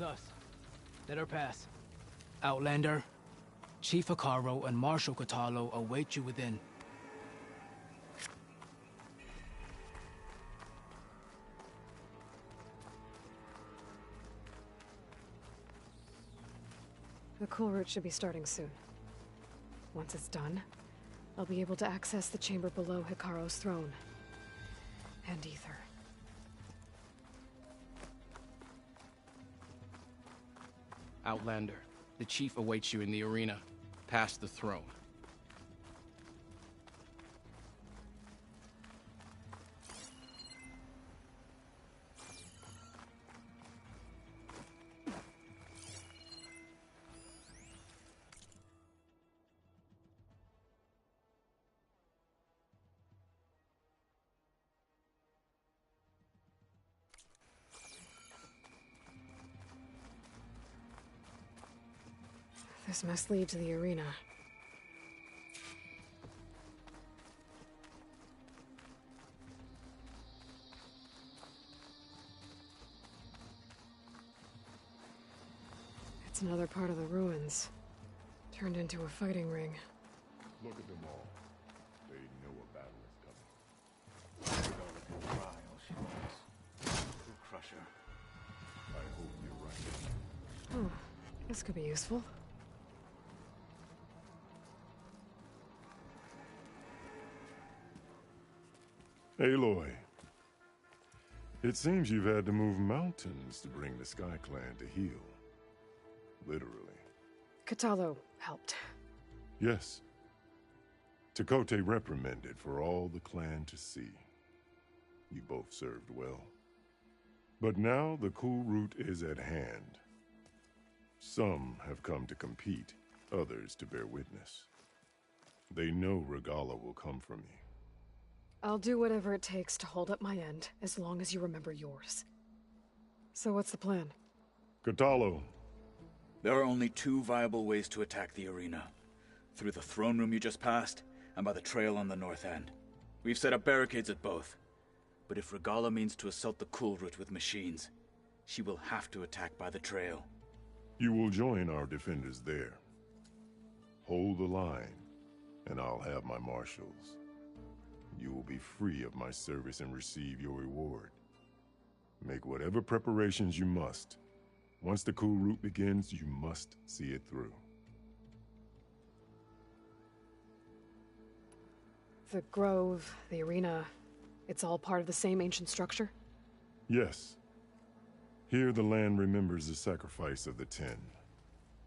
with us. Let her pass. Outlander, Chief Hikaru and Marshal Katalo await you within. The cool route should be starting soon. Once it's done, I'll be able to access the chamber below Hikaru's throne. And Ether. Outlander, the chief awaits you in the arena, past the throne. This must lead to the arena. It's another part of the ruins, turned into a fighting ring. Look at them all. They know a battle is coming. Look at all she wants. We'll crush her. I hope you're right. Oh, this could be useful. Aloy, it seems you've had to move mountains to bring the Sky Clan to heal. Literally. Katalo helped. Yes. Tekote reprimanded for all the clan to see. You both served well. But now the cool route is at hand. Some have come to compete, others to bear witness. They know Regala will come for me. I'll do whatever it takes to hold up my end, as long as you remember yours. So what's the plan? Katalo. There are only two viable ways to attack the arena. Through the throne room you just passed, and by the trail on the north end. We've set up barricades at both. But if Regala means to assault the cool route with machines, she will have to attack by the trail. You will join our defenders there. Hold the line, and I'll have my marshals. You will be free of my service and receive your reward. Make whatever preparations you must. Once the cool route begins, you must see it through. The grove, the arena, it's all part of the same ancient structure? Yes. Here the land remembers the sacrifice of the 10.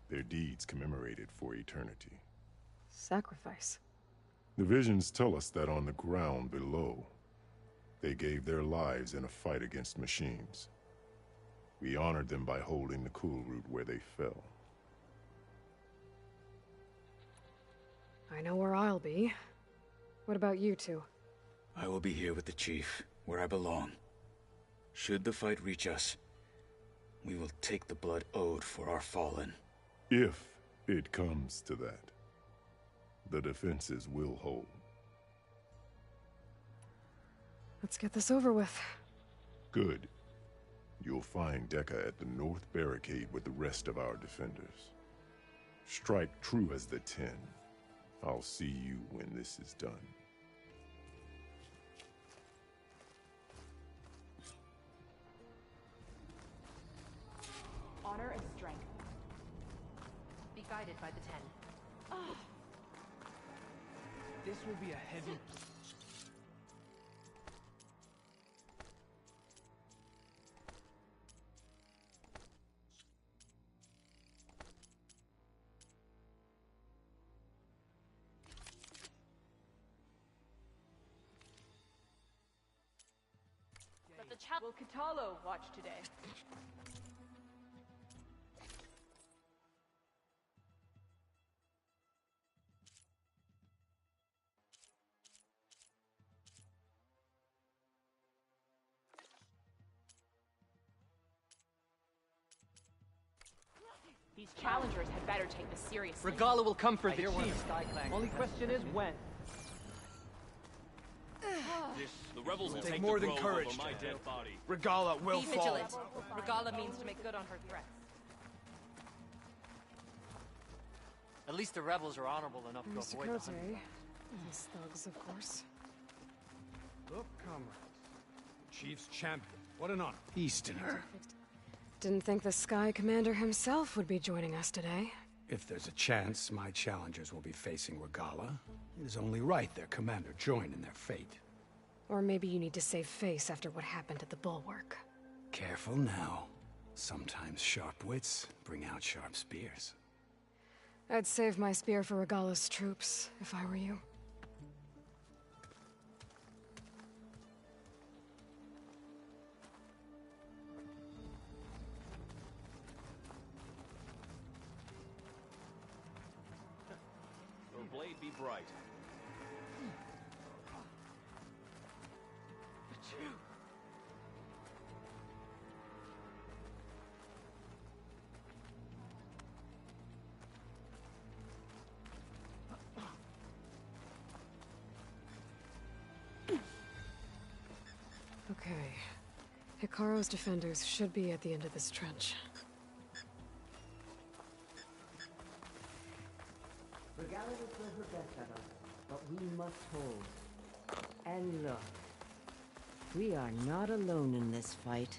Their deeds commemorated for eternity. Sacrifice? The visions tell us that on the ground below, they gave their lives in a fight against machines. We honored them by holding the cool route where they fell. I know where I'll be. What about you two? I will be here with the chief, where I belong. Should the fight reach us, we will take the blood owed for our fallen. If it comes to that. The defenses will hold. Let's get this over with. Good. You'll find Dekka at the north barricade with the rest of our defenders. Strike true as the 10. I'll see you when this is done. Honor and strength. Be guided by the 10. This will be a heavy... Let the chap... Will Katalo watch today? These challengers had better take this seriously. Regala will come for the chief. Only question is when. The rebels will take more than courage over my dead body. Regala will Be fall. vigilant. Regala means to make good on her threats. At least the rebels are honorable enough to Mr. avoid the Cote. hunting. These thugs, of course. Look, comrade. The Chief's champion. What an honor. Easterner. Didn't think the Sky Commander himself would be joining us today. If there's a chance my challengers will be facing Regala, it is only right their commander join in their fate. Or maybe you need to save face after what happened at the Bulwark. Careful now. Sometimes sharp wits bring out sharp spears. I'd save my spear for Regala's troops, if I were you. Your blade be bright. Okay. Hikaro's defenders should be at the end of this trench. Regala will throw her best at us, but we must hold. And look, we are not alone in this fight.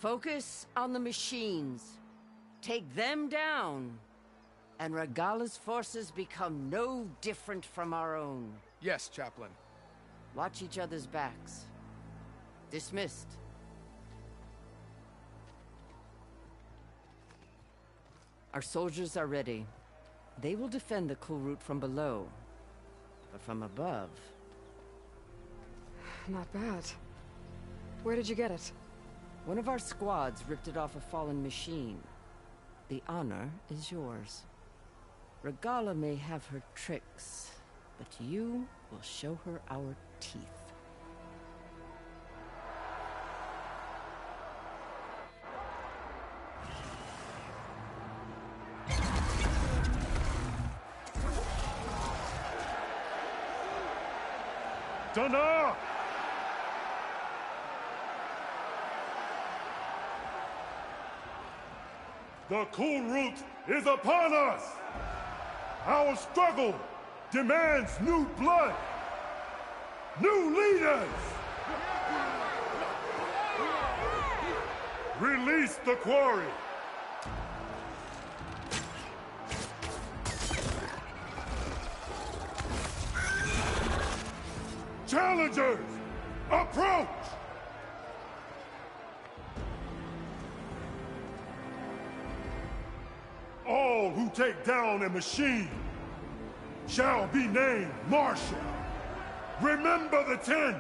Focus on the machines. Take them down. And Regala's forces become no different from our own. Yes, Chaplain. Watch each other's backs. Dismissed. Our soldiers are ready. They will defend the cool route from below. But from above... Not bad. Where did you get it? One of our squads ripped it off a fallen machine. The honor is yours. Regala may have her tricks, but you will show her our teeth. Dana! The cool route is upon us! Our struggle demands new blood! New leaders! Release the quarry! Challengers, approach! All who take down a machine shall be named Marshal. Remember the 10.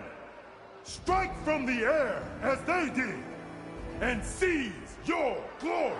Strike from the air as they did, and seize your glory.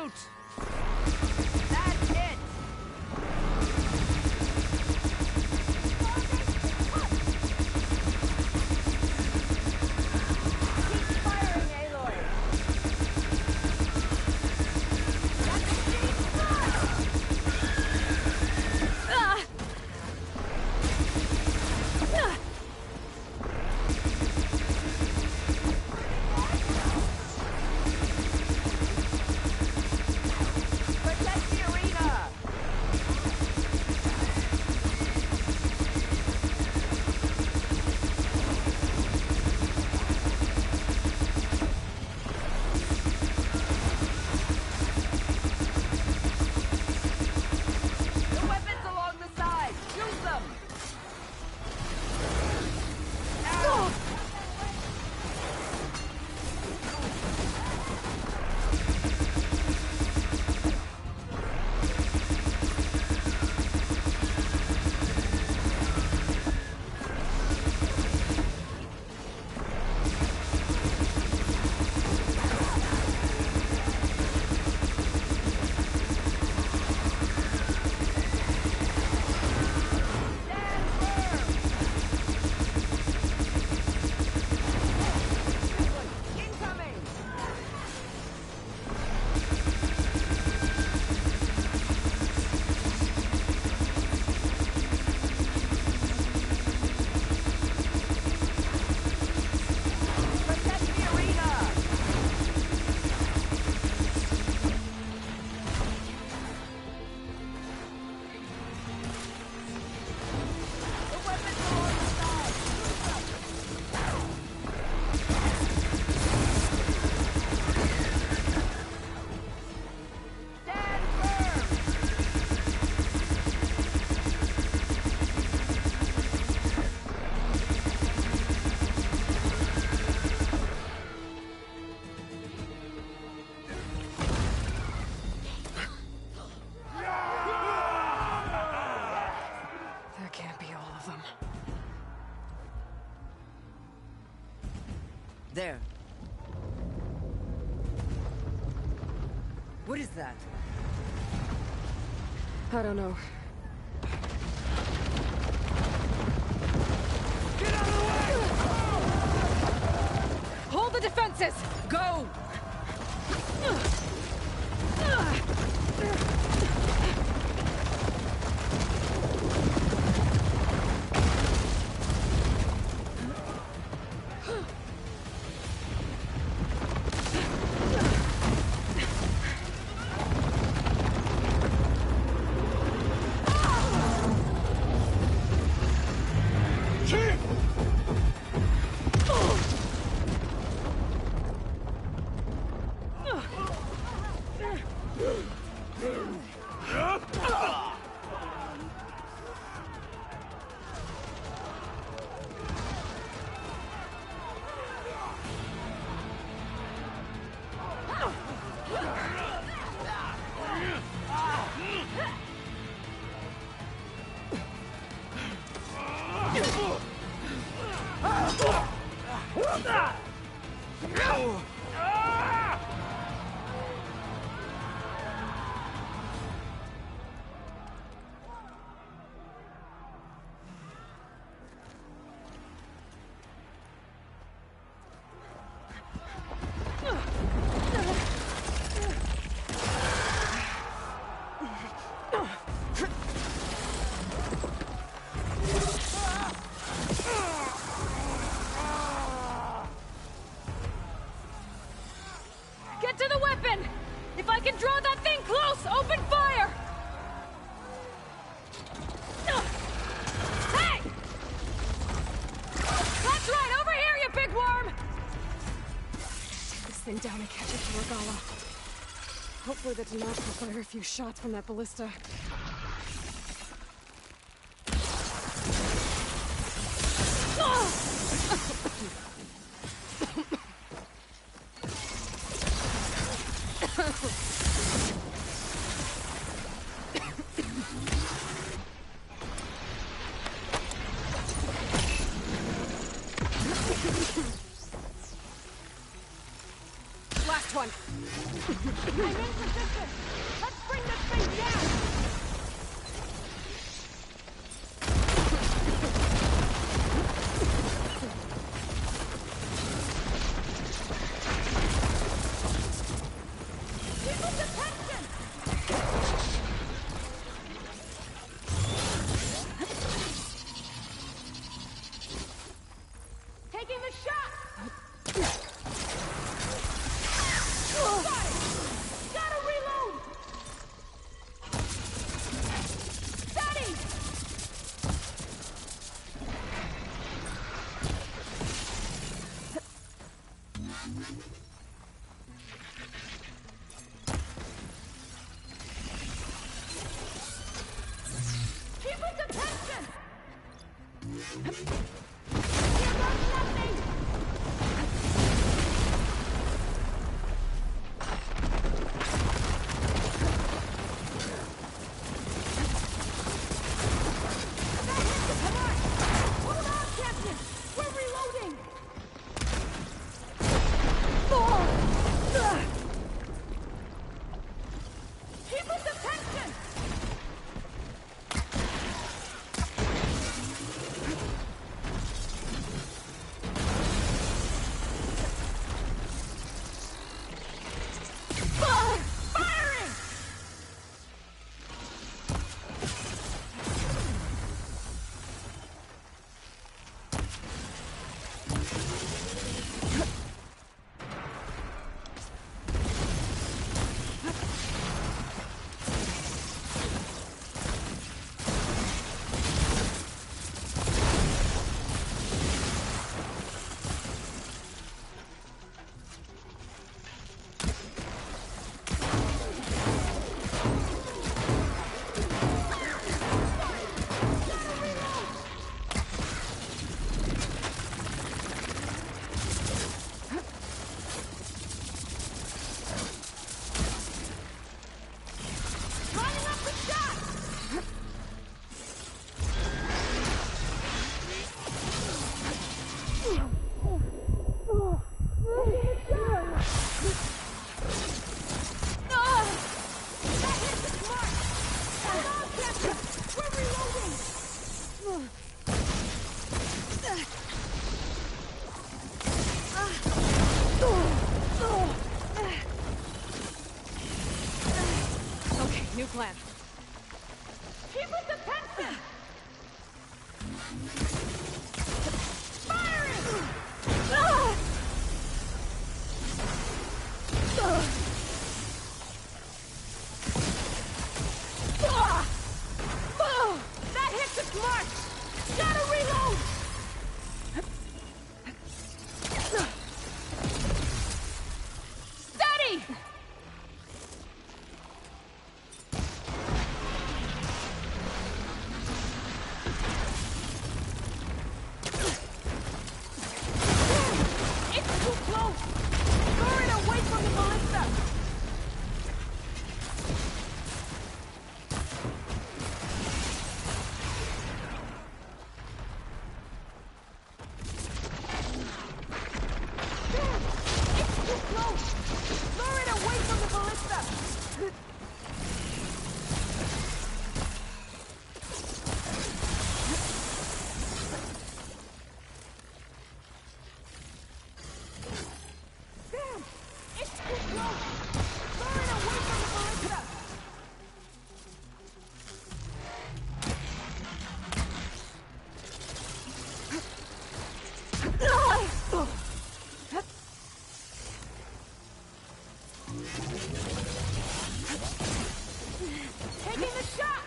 out! That's it! Keep firing, Aloy! That's a deep shot! Protect the arena! The weapons along the side! Use them! Incoming! Protect the arena! The weapons along the side! Stand firm! That can't be all of them. There. What is that? I don't know. Hold the defenses! Go! Get to the weapon! If I can draw that thing close, open fire! Hey! That's right, over here, you big worm! Take this thing down and catch it to Regala. Hopefully the Danak will fire a few shots from that ballista. Last one. insufficient! Let's bring this thing down! People's attention! Taking the shot! Got it! Gotta reload! Steady! People's attention! Here goes nothing! That hit the command! Hold on, Captain! We're reloading! People's attention! Firing! Lining up the shot! That hit the mark! Hold on, Captain! We're reloading! Okay, new plan. People's attention! Firing! That hit the mark! Gotta reload! Steady! It's too close! Lure it away from the ballista! It's too close! Lure it away from the ballista! Damn! It's too close! Lure it away from the ballista! Taking the shot!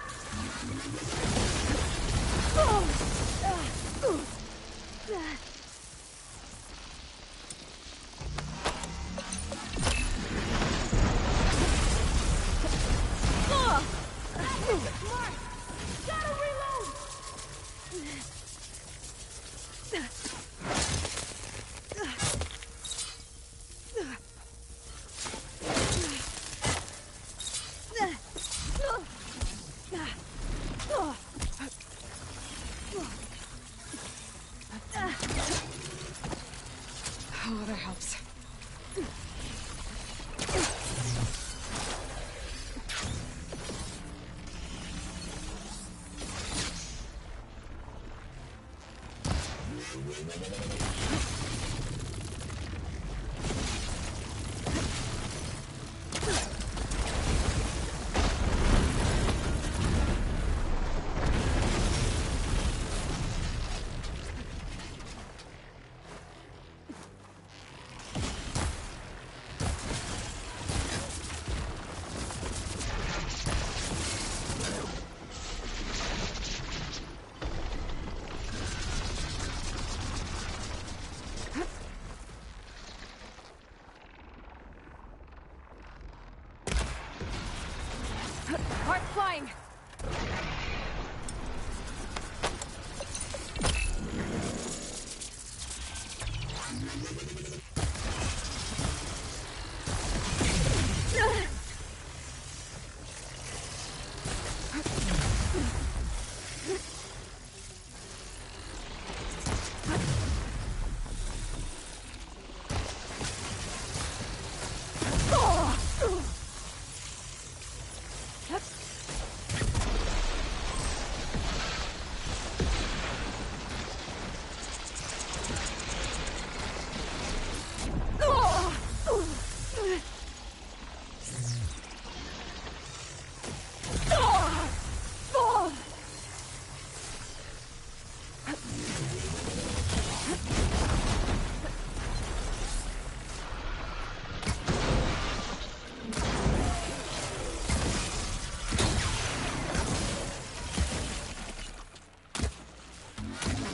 That hit the mark! Gotta reload! Oh, that helps. Heart flying!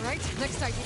Right, next idea.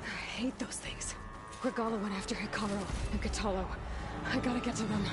I hate those things. Regala went after Hikaru and Katalo. I gotta get to them.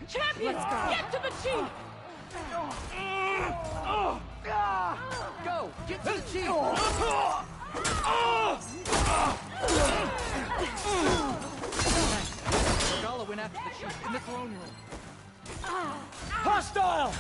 Champion! Let's go. Get to the chief! Go! Get to the chief! Regala went after the chief in the throne room. Hostile!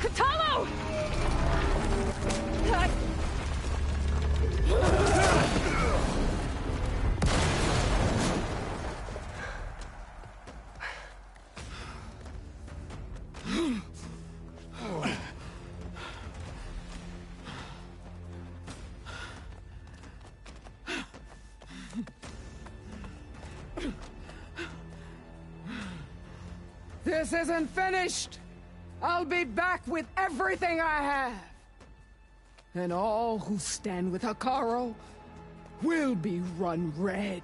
Katalo! This isn't finished! I'll be back with everything I have. And all who stand with Hekarro will be run red.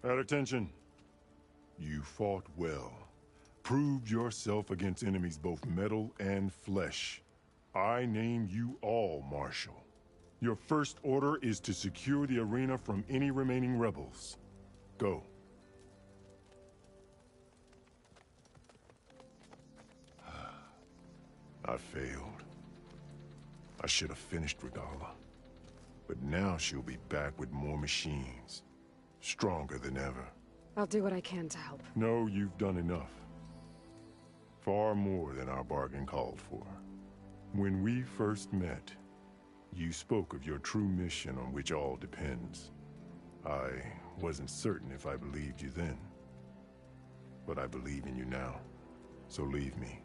At attention. You fought well. Proved yourself against enemies both metal and flesh. I name you all Marshal. Your first order is to secure the arena from any remaining rebels. Go. I failed. I should have finished Regala. But now she'll be back with more machines. Stronger than ever. I'll do what I can to help. No, you've done enough. Far more than our bargain called for. When we first met, you spoke of your true mission on which all depends. I wasn't certain if I believed you then. But I believe in you now. So leave me.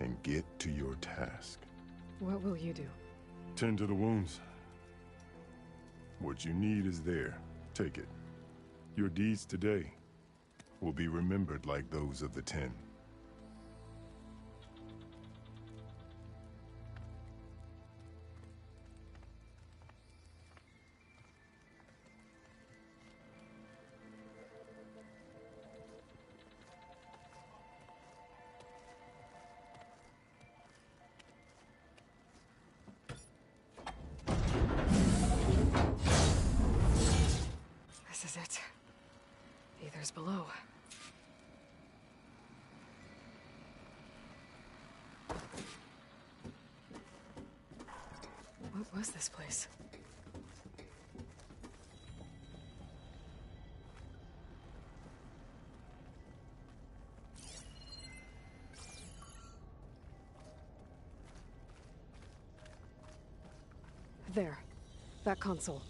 And get to your task. What will you do? Tend to the wounds. What you need is there. Take it. Your deeds today will be remembered like those of the 10. This is it. Ether's below. What was this place? There. That console.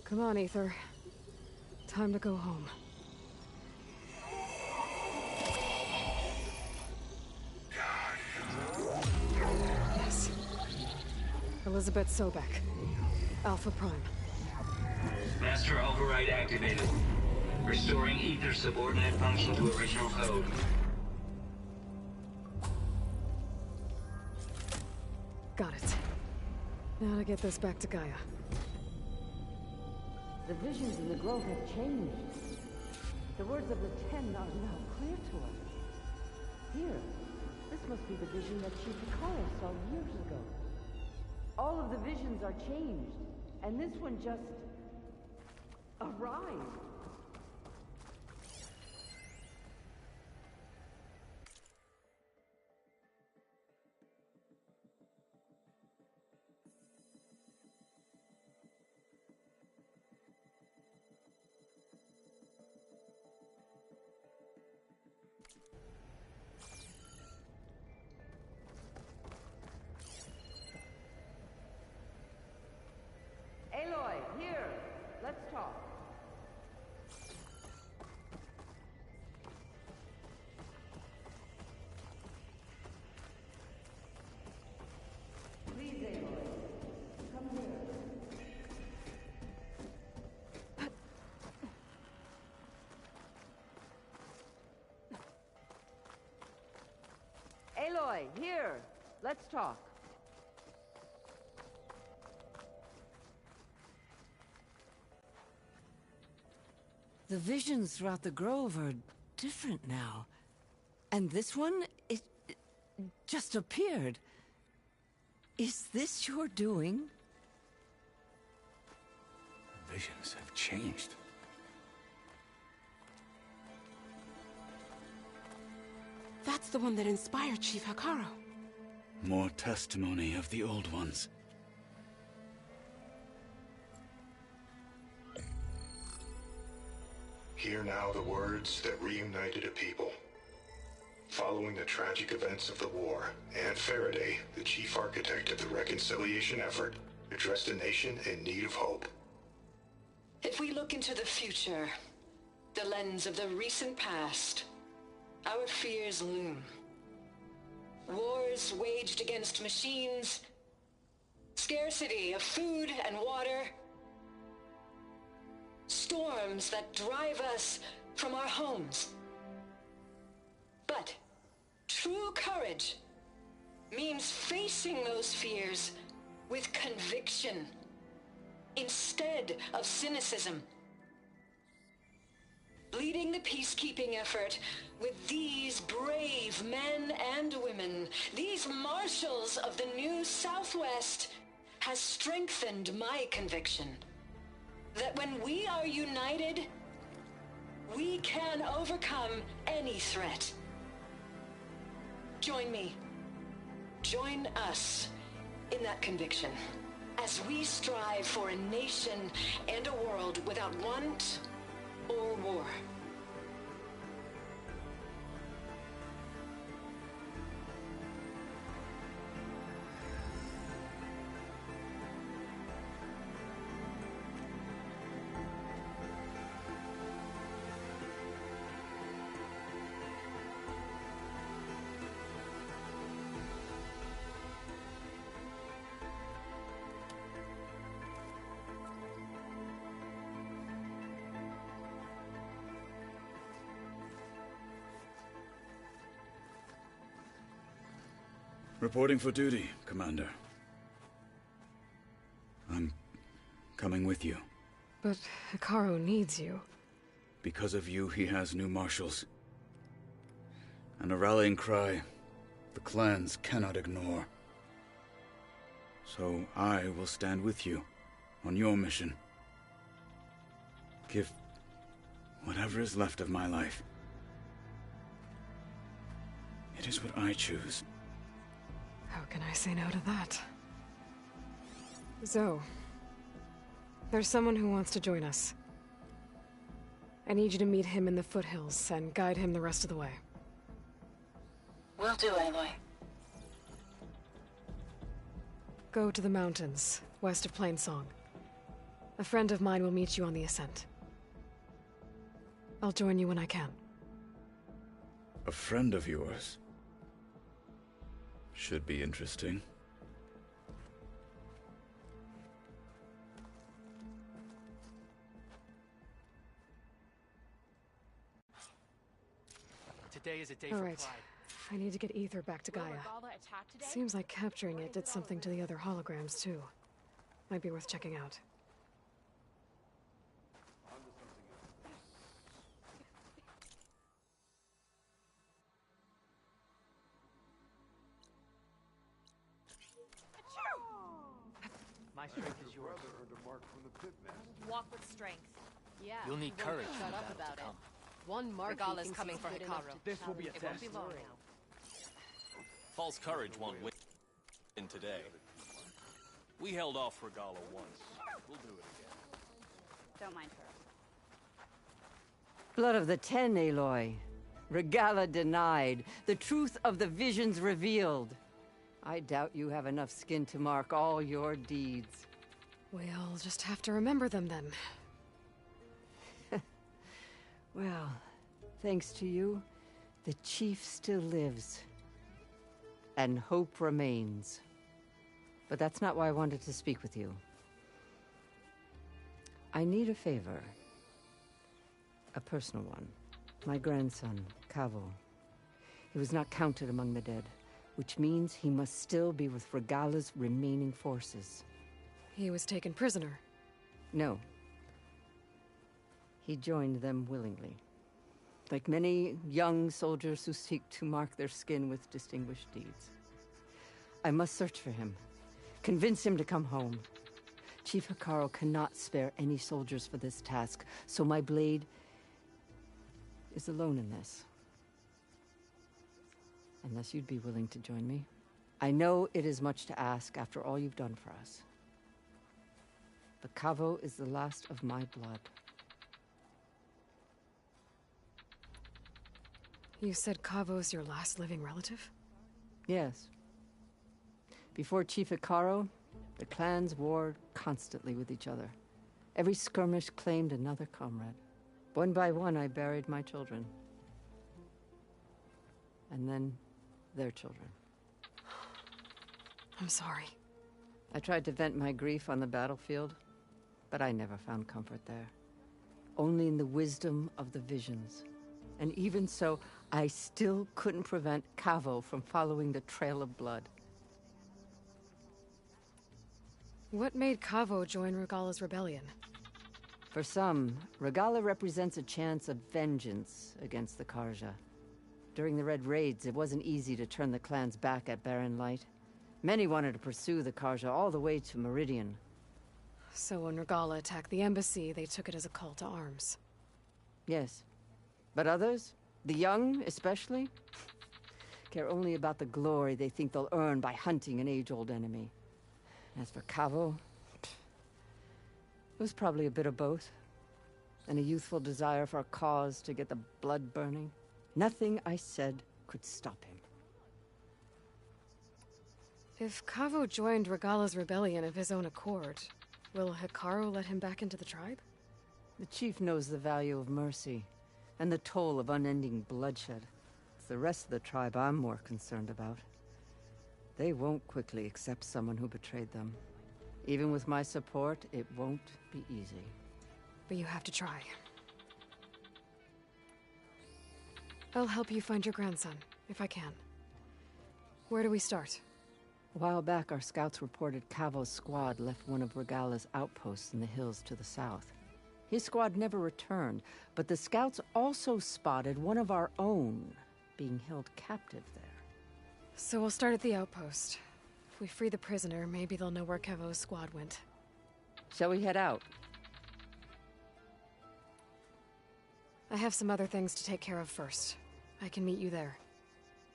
Come on, Ether. Time to go home. Yes. Elizabeth Sobek. Alpha Prime. Master override activated. Restoring Ether's subordinate function to original code. Got it. Now to get this back to Gaia. The visions in the grove have changed. The words of the 10 are now clear to us. Here, this must be the vision that Chief Hekarro saw years ago. All of the visions are changed, and this one just arrived. Aloy, here. Let's talk. The visions throughout the grove are different now. And this one, it just appeared. Is this your doing? Visions have changed. That's the one that inspired Chief Hekarro. More testimony of the old ones. Hear now the words that reunited a people. Following the tragic events of the war, Anne Faraday, the chief architect of the reconciliation effort, addressed a nation in need of hope. If we look into the future, the lens of the recent past, our fears loom. Wars waged against machines, scarcity of food and water, storms that drive us from our homes. But true courage means facing those fears with conviction instead of cynicism. Leading the peacekeeping effort with these brave men and women, these marshals of the new Southwest, has strengthened my conviction that when we are united, we can overcome any threat. Join me. Join us in that conviction as we strive for a nation and a world without want or war. Reporting for duty, Commander. I'm coming with you. But Hekarro needs you. Because of you, he has new marshals. And a rallying cry the clans cannot ignore. So I will stand with you on your mission. Give whatever is left of my life. It is what I choose. How can I say no to that? Zoe, there's someone who wants to join us. I need you to meet him in the foothills and guide him the rest of the way. Will do, Aloy. Go to the mountains, west of Plainsong. A friend of mine will meet you on the ascent. I'll join you when I can. A friend of yours? Should be interesting. Today is a day All for right. pride. I need to get Ether back to Gaia. Seems like capturing it did something to the other holograms, too. Might be worth checking out. My strength is yours. Walk with strength. Yeah. You'll need courage for Shut the up battle about to it. come. One Mark Regala's coming for Hekarro. This will be a It won't test. be long now. False courage won't win today. We held off Regala once. We'll do it again. Don't mind her. Blood of the Ten, Aloy. Regala denied. The truth of the visions revealed. I doubt you have enough skin to mark all your deeds. We'll just have to remember them then. Well, thanks to you, the chief still lives. And hope remains. But that's not why I wanted to speak with you. I need a favor. A personal one. My grandson, Cavo. He was not counted among the dead, which means he must still be with Regala's remaining forces. He was taken prisoner. No. He joined them willingly. Like many young soldiers who seek to mark their skin with distinguished deeds. I must search for him. Convince him to come home. Chief Hekarro cannot spare any soldiers for this task, so my blade is alone in this. Unless you'd be willing to join me. I know it is much to ask after all you've done for us. But Kavo is the last of my blood. You said Kavo's your last living relative? Yes. Before Chief Hekarro, the clans warred constantly with each other. Every skirmish claimed another comrade. One by one, I buried my children. And then, their children. I'm sorry. I tried to vent my grief on the battlefield, but I never found comfort there. Only in the wisdom of the visions. And even so, I still couldn't prevent Kavo from following the trail of blood. What made Kavo join Regala's rebellion? For some, Regala represents a chance of vengeance against the Karja. During the Red Raids, it wasn't easy to turn the clans back at Barren Light. Many wanted to pursue the Karja all the way to Meridian. So when Regala attacked the embassy, they took it as a call to arms. Yes. But others, the young especially, care only about the glory they think they'll earn by hunting an age-old enemy. As for Kavo, it was probably a bit of both. And a youthful desire for a cause to get the blood burning. Nothing I said could stop him. If Kavo joined Regala's rebellion of his own accord, will Hekarro let him back into the tribe? The chief knows the value of mercy, and the toll of unending bloodshed. It's the rest of the tribe I'm more concerned about. They won't quickly accept someone who betrayed them. Even with my support, it won't be easy. But you have to try. I'll help you find your grandson, if I can. Where do we start? A while back, our scouts reported Kavo's squad left one of Regala's outposts in the hills to the south. His squad never returned, but the scouts also spotted one of our own being held captive there. So we'll start at the outpost. If we free the prisoner, maybe they'll know where Kavo's squad went. Shall we head out? I have some other things to take care of first. I can meet you there.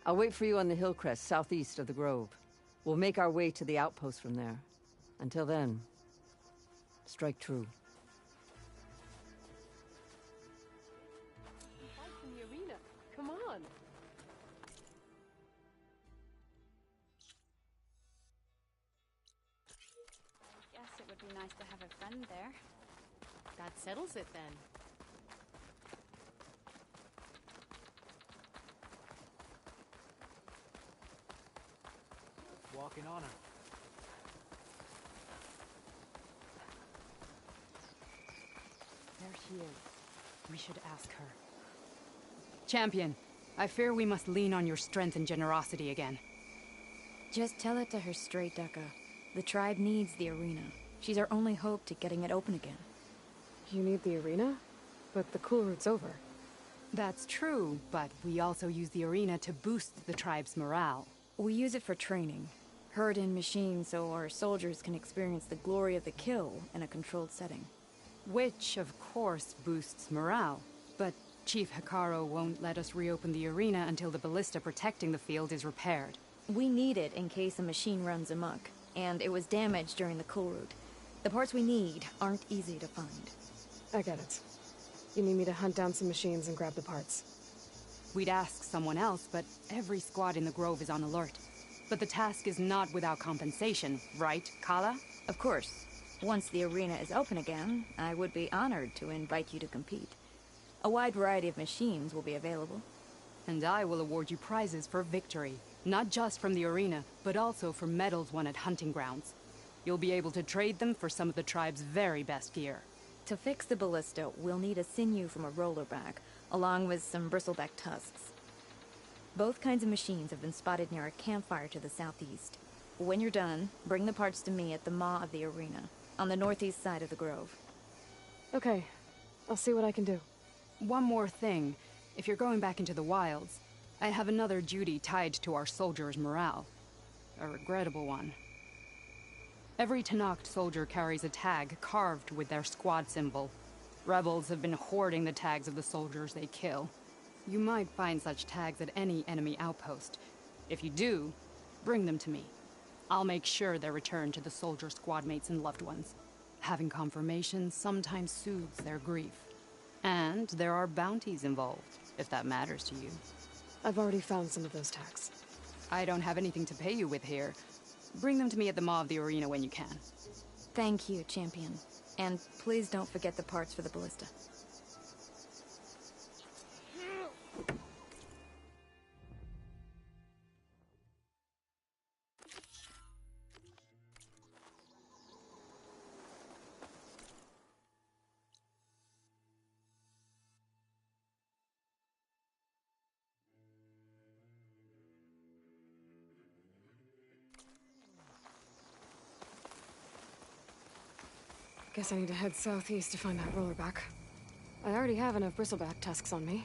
I'll wait for you on the hill crest southeast of the grove. We'll make our way to the outpost from there. Until then, strike true. Fight in the arena. Come on. Guess it would be nice to have a friend there. That settles it then. Walk in honor. There she is. We should ask her. Champion, I fear we must lean on your strength and generosity again. Just tell it to her straight, Dekka. The tribe needs the arena. She's our only hope to getting it open again. You need the arena? But the cool route's over. That's true, but we also use the arena to boost the tribe's morale. We use it for training. Herd in machines so our soldiers can experience the glory of the kill in a controlled setting. Which, of course, boosts morale. But Chief Hekarro won't let us reopen the arena until the ballista protecting the field is repaired. We need it in case a machine runs amok, and it was damaged during the cool route. The parts we need aren't easy to find. I get it. You need me to hunt down some machines and grab the parts. We'd ask someone else, but every squad in the Grove is on alert. But the task is not without compensation, right, Kala? Of course. Once the arena is open again, I would be honored to invite you to compete. A wide variety of machines will be available. And I will award you prizes for victory. Not just from the arena, but also for medals won at hunting grounds. You'll be able to trade them for some of the tribe's very best gear. To fix the ballista, we'll need a sinew from a rollerback, along with some bristleback tusks. Both kinds of machines have been spotted near a campfire to the southeast. When you're done, bring the parts to me at the maw of the arena, on the northeast side of the grove. Okay, I'll see what I can do. One more thing. If you're going back into the wilds, I have another duty tied to our soldiers' morale. A regrettable one. Every Tenakth soldier carries a tag carved with their squad symbol. Rebels have been hoarding the tags of the soldiers they kill. You might find such tags at any enemy outpost. If you do, bring them to me. I'll make sure they're returned to the soldier squad mates and loved ones. Having confirmation sometimes soothes their grief. And there are bounties involved, if that matters to you. I've already found some of those tags. I don't have anything to pay you with here. Bring them to me at the maw of the arena when you can. Thank you, champion. And please don't forget the parts for the ballista. Guess I need to head southeast to find that rollerback. I already have enough bristleback tusks on me.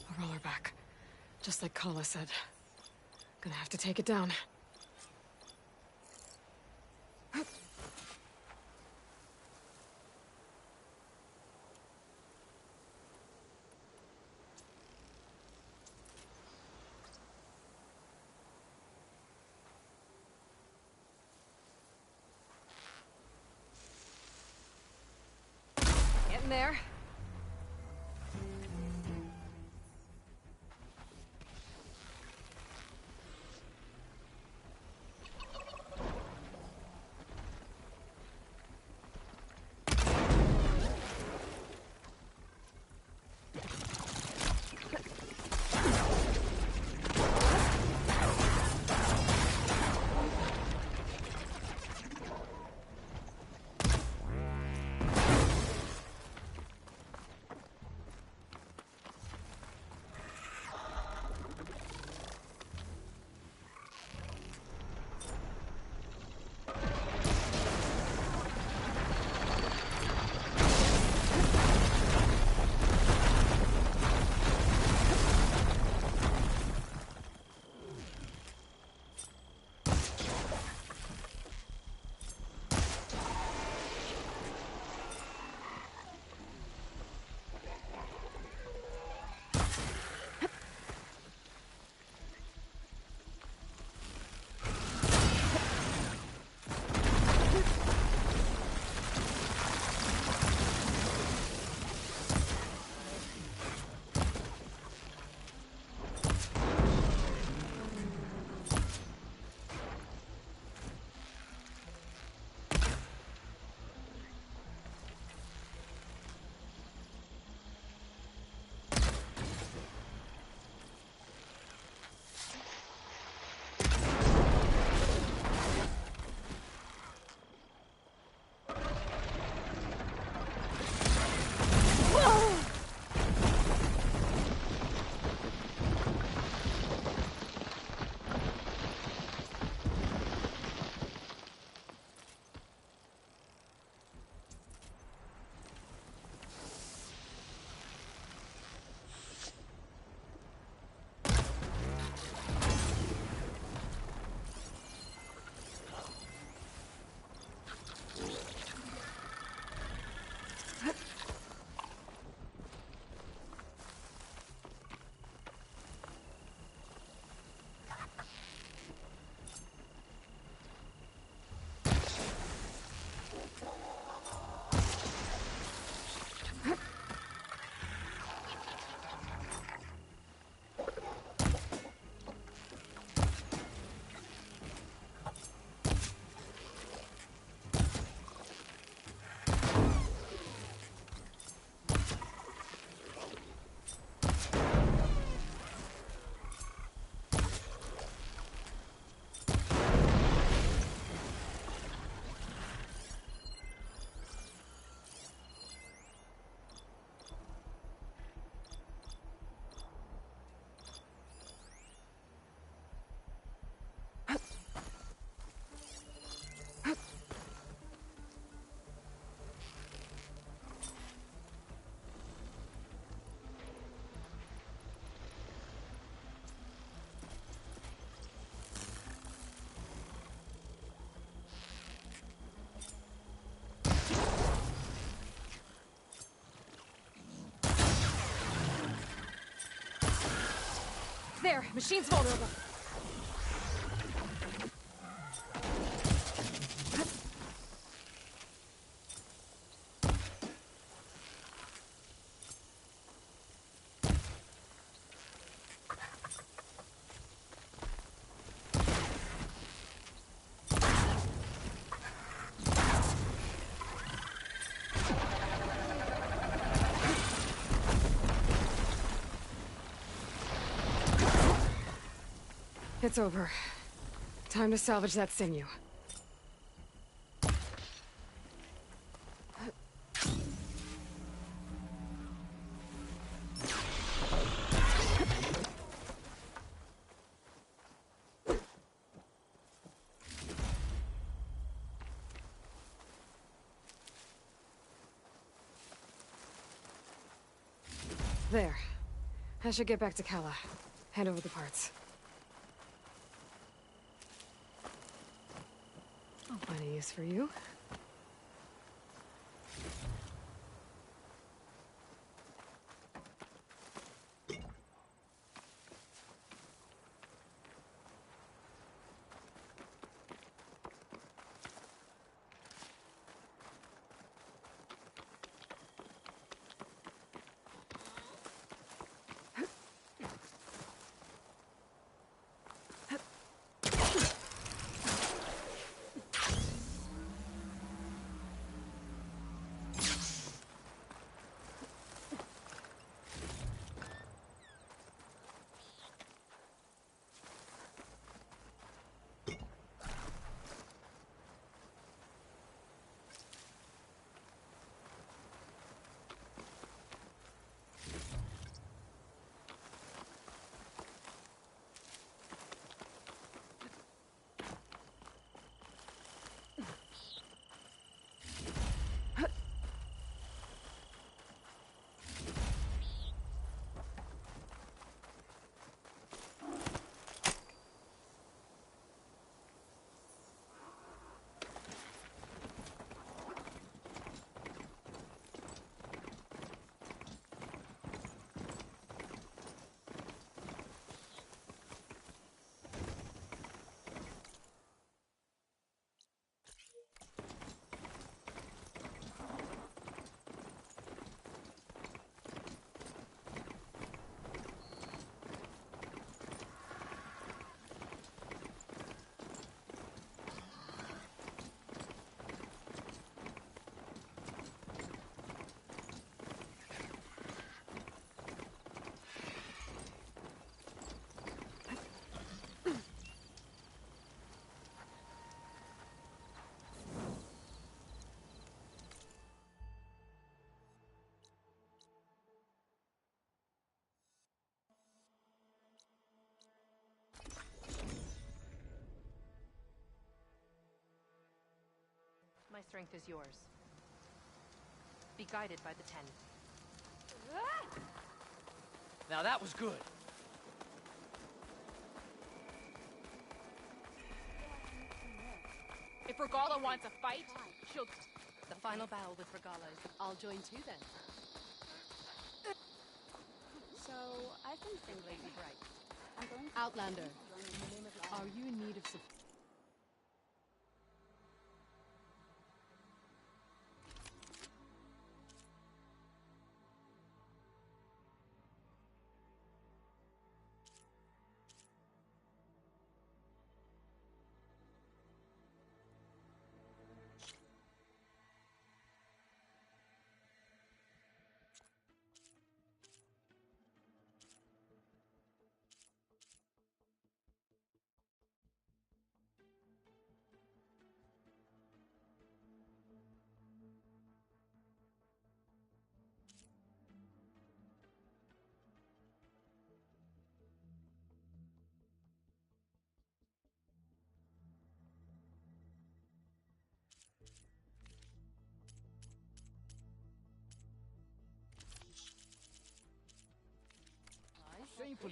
A rollerback. Just like Kala said. Gonna have to take it down. Getting there. There, machine's vulnerable. It's over. Time to salvage that sinew. There. I should get back to Kala. Hand over the parts. I'll find a use for you. strength is yours. Be guided by the 10. Now that was good. If Regala wants a fight, she'll... The final battle with Regala is... I'll join too then. So, I've been thinking... Lady Bright. I'm going to... Outlander, are you in need of support?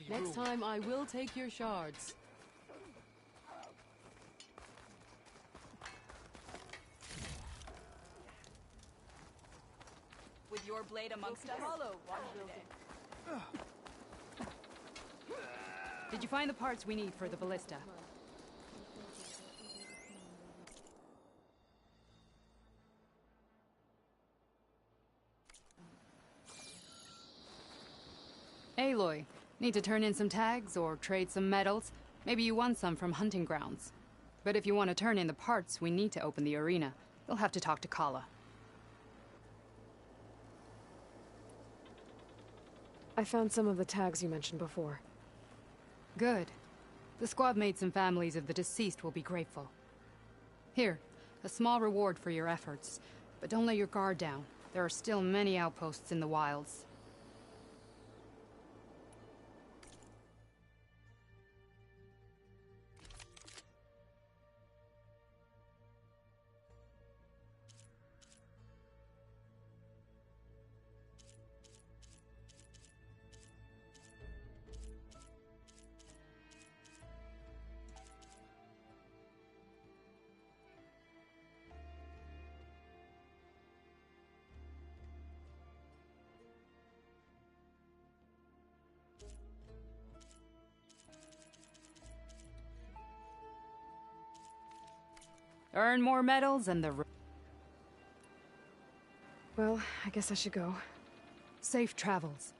Next time I will take your shards. With your blade amongst us, follow one Did you find the parts we need for the ballista? Aloy, need to turn in some tags or trade some medals? Maybe you won some from hunting grounds. But if you want to turn in the parts, we need to open the arena. You'll have to talk to Kala. I found some of the tags you mentioned before. Good. The squad mates and families of the deceased will be grateful. Here, a small reward for your efforts. But don't let your guard down. There are still many outposts in the wilds. Earn more medals and the... Well, I guess I should go. Safe travels.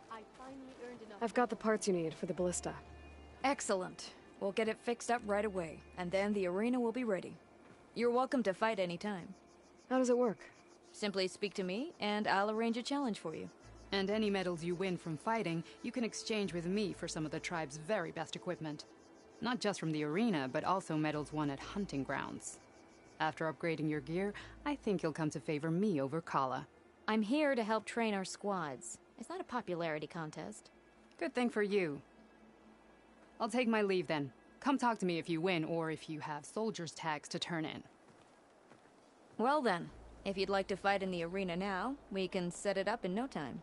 I finally earned enough... I've got the parts you need for the ballista. Excellent. We'll get it fixed up right away, and then the arena will be ready. You're welcome to fight anytime. How does it work? Simply speak to me, and I'll arrange a challenge for you. And any medals you win from fighting, you can exchange with me for some of the tribe's very best equipment. Not just from the arena, but also medals won at hunting grounds. After upgrading your gear, I think you'll come to favor me over Kala. I'm here to help train our squads. It's not a popularity contest. Good thing for you. I'll take my leave then. Come talk to me if you win, or if you have soldiers' tags to turn in. Well then, if you'd like to fight in the arena now, we can set it up in no time.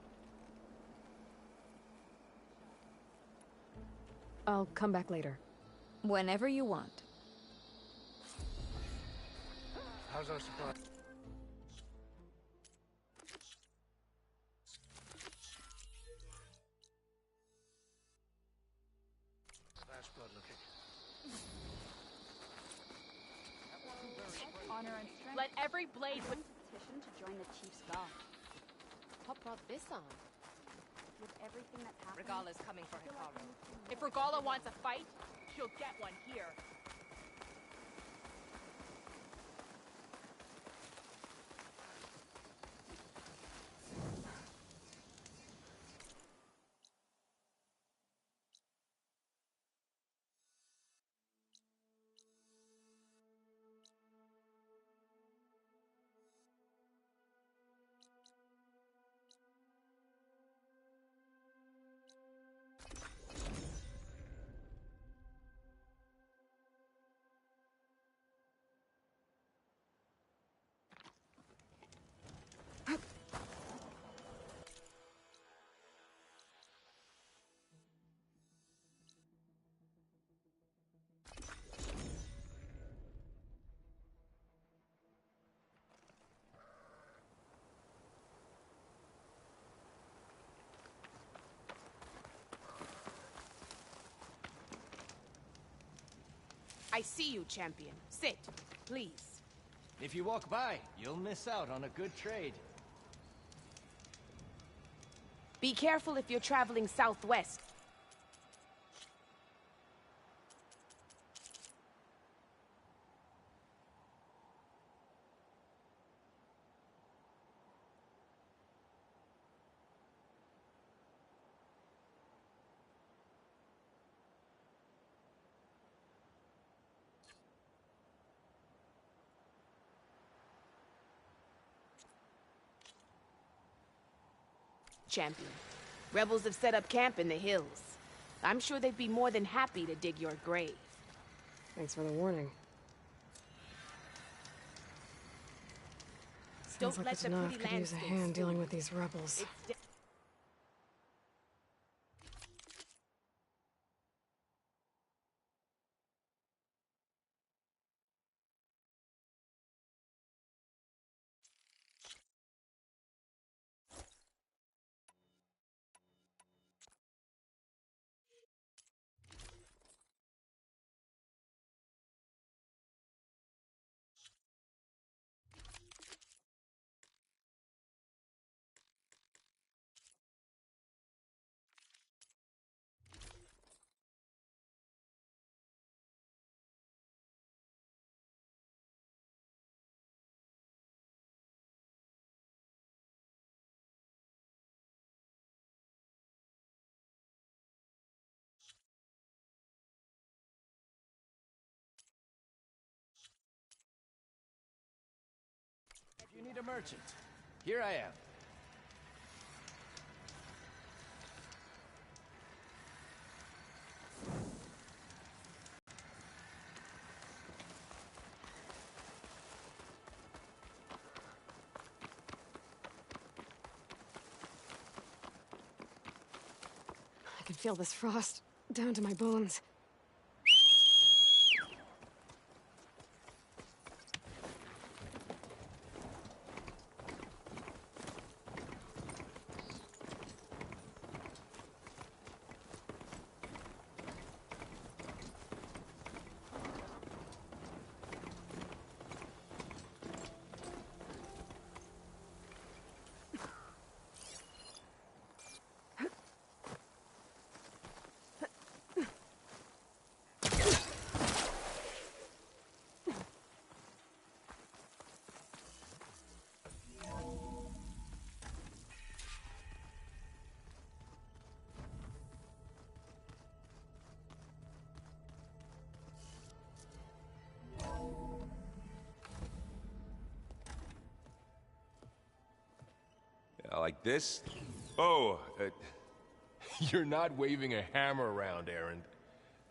I'll come back later. Whenever you want. How's our supply? Flash blood looking. Honor and strength. Let every blade... Petition to join the Chief's Guard. What brought this on? With everything that's happening... Regala's coming for Hikaru. If Regala wants a fight, she'll get one here. I see you, champion. Sit, please. If you walk by, you'll miss out on a good trade. Be careful if you're traveling southwest. Champion. Rebels have set up camp in the hills. I'm sure they'd be more than happy to dig your grave. Thanks for the warning. Sounds like the Tanakh could use a hand dealing with these rebels. If you need a merchant, here I am. I can feel this frost down to my bones. Like this? Oh, You're not waving a hammer around, Errand.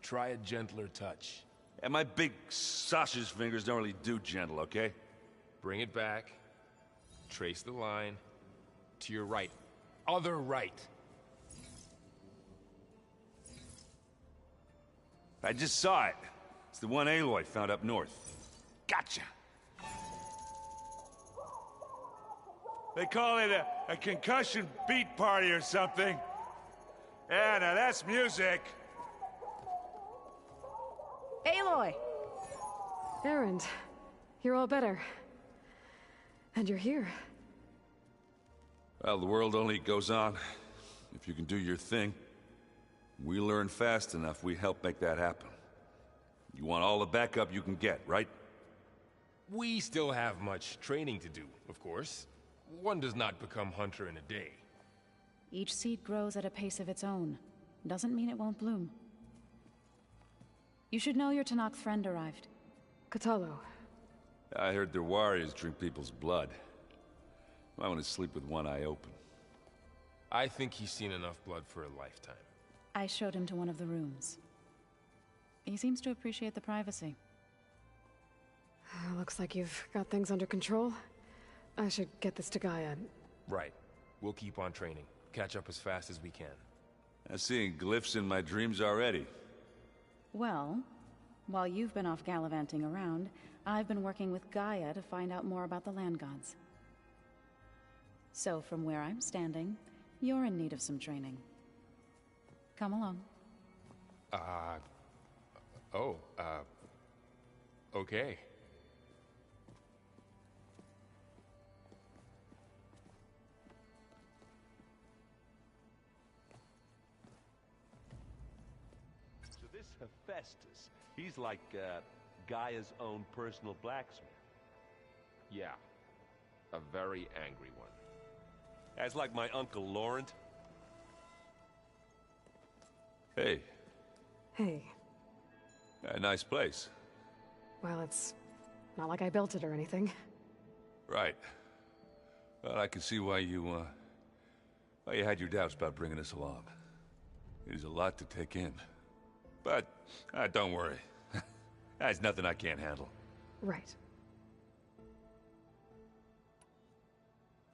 Try a gentler touch. And my big sausage fingers don't really do gentle, okay? Bring it back. Trace the line. To your right. Other right. I just saw it. It's the one Aloy found up north. Gotcha! They call it a concussion beat party or something. Yeah, now that's music. Aloy! Errand, you're all better. And you're here. Well, the world only goes on if you can do your thing. We learn fast enough, we help make that happen. You want all the backup you can get, right? We still have much training to do, of course. One does not become hunter in a day. Each seed grows at a pace of its own. Doesn't mean it won't bloom. You should know your Tanakh friend arrived. Katalo. I heard their warriors drink people's blood. I want to sleep with one eye open. I think he's seen enough blood for a lifetime. I showed him to one of the rooms. He seems to appreciate the privacy. Looks like you've got things under control. I should get this to Gaia. Right. We'll keep on training. Catch up as fast as we can. I'm seeing glyphs in my dreams already. Well, while you've been off gallivanting around, I've been working with Gaia to find out more about the land gods. So from where I'm standing, you're in need of some training. Come along. Okay. So this Hephaestus, he's like, Gaia's own personal blacksmith. Yeah. A very angry one. As like my Uncle Laurent. Hey. Hey. A nice place. Well, it's not like I built it or anything. Right. Well, I can see why you had your doubts about bringing us along. It is a lot to take in. But, don't worry. That's nothing I can't handle. Right.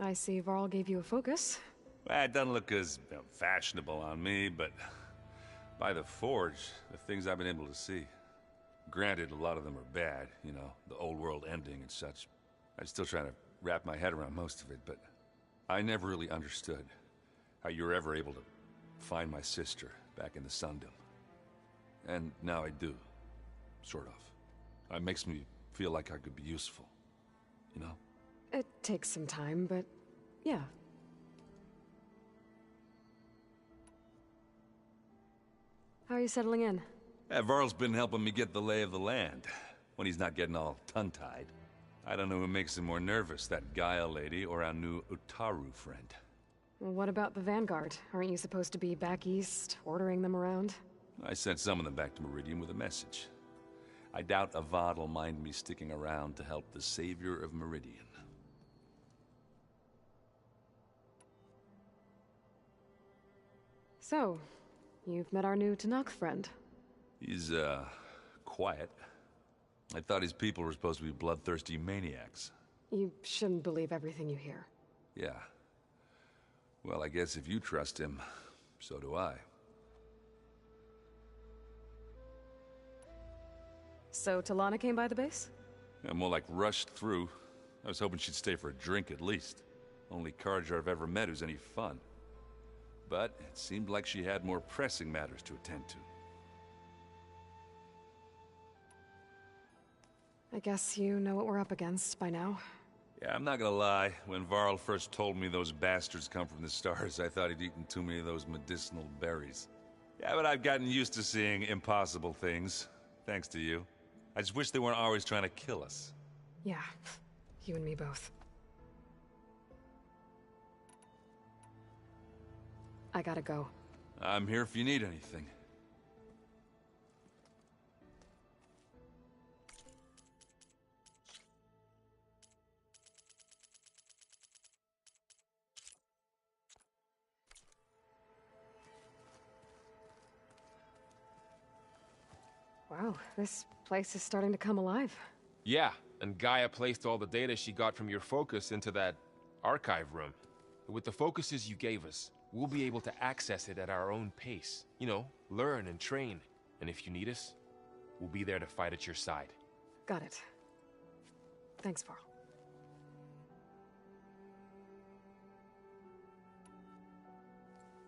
I see Varl gave you a focus. Well, it doesn't look as fashionable on me, but by the Forge, the things I've been able to see. Granted, a lot of them are bad, you know, the old world ending and such. I'm still trying to wrap my head around most of it, but I never really understood how you were ever able to find my sister back in the Sundom. And now I do, sort of. It makes me feel like I could be useful, you know? It takes some time, but yeah. How are you settling in? Varl's been helping me get the lay of the land, when he's not getting all tongue-tied. I don't know who makes him more nervous, that Gaia lady or our new Utaru friend. Well, what about the Vanguard? Aren't you supposed to be back east, ordering them around? I sent some of them back to Meridian with a message. I doubt Avad will mind me sticking around to help the savior of Meridian. So, you've met our new Tanakh friend. He's, quiet. I thought his people were supposed to be bloodthirsty maniacs. You shouldn't believe everything you hear. Yeah. Well, I guess if you trust him, so do I. So, Talana came by the base? Yeah, more like rushed through. I was hoping she'd stay for a drink at least. Only Carja I've ever met who's any fun. But it seemed like she had more pressing matters to attend to. I guess you know what we're up against by now. Yeah, I'm not gonna lie. When Varl first told me those bastards come from the stars, I thought he'd eaten too many of those medicinal berries. Yeah, but I've gotten used to seeing impossible things, thanks to you. I just wish they weren't always trying to kill us. Yeah, you and me both. I gotta go. I'm here if you need anything. Wow, this place is starting to come alive. Yeah, and Gaia placed all the data she got from your focus into that archive room. With the focuses you gave us, we'll be able to access it at our own pace. You know, learn and train. And if you need us, we'll be there to fight at your side. Got it. Thanks, Varl.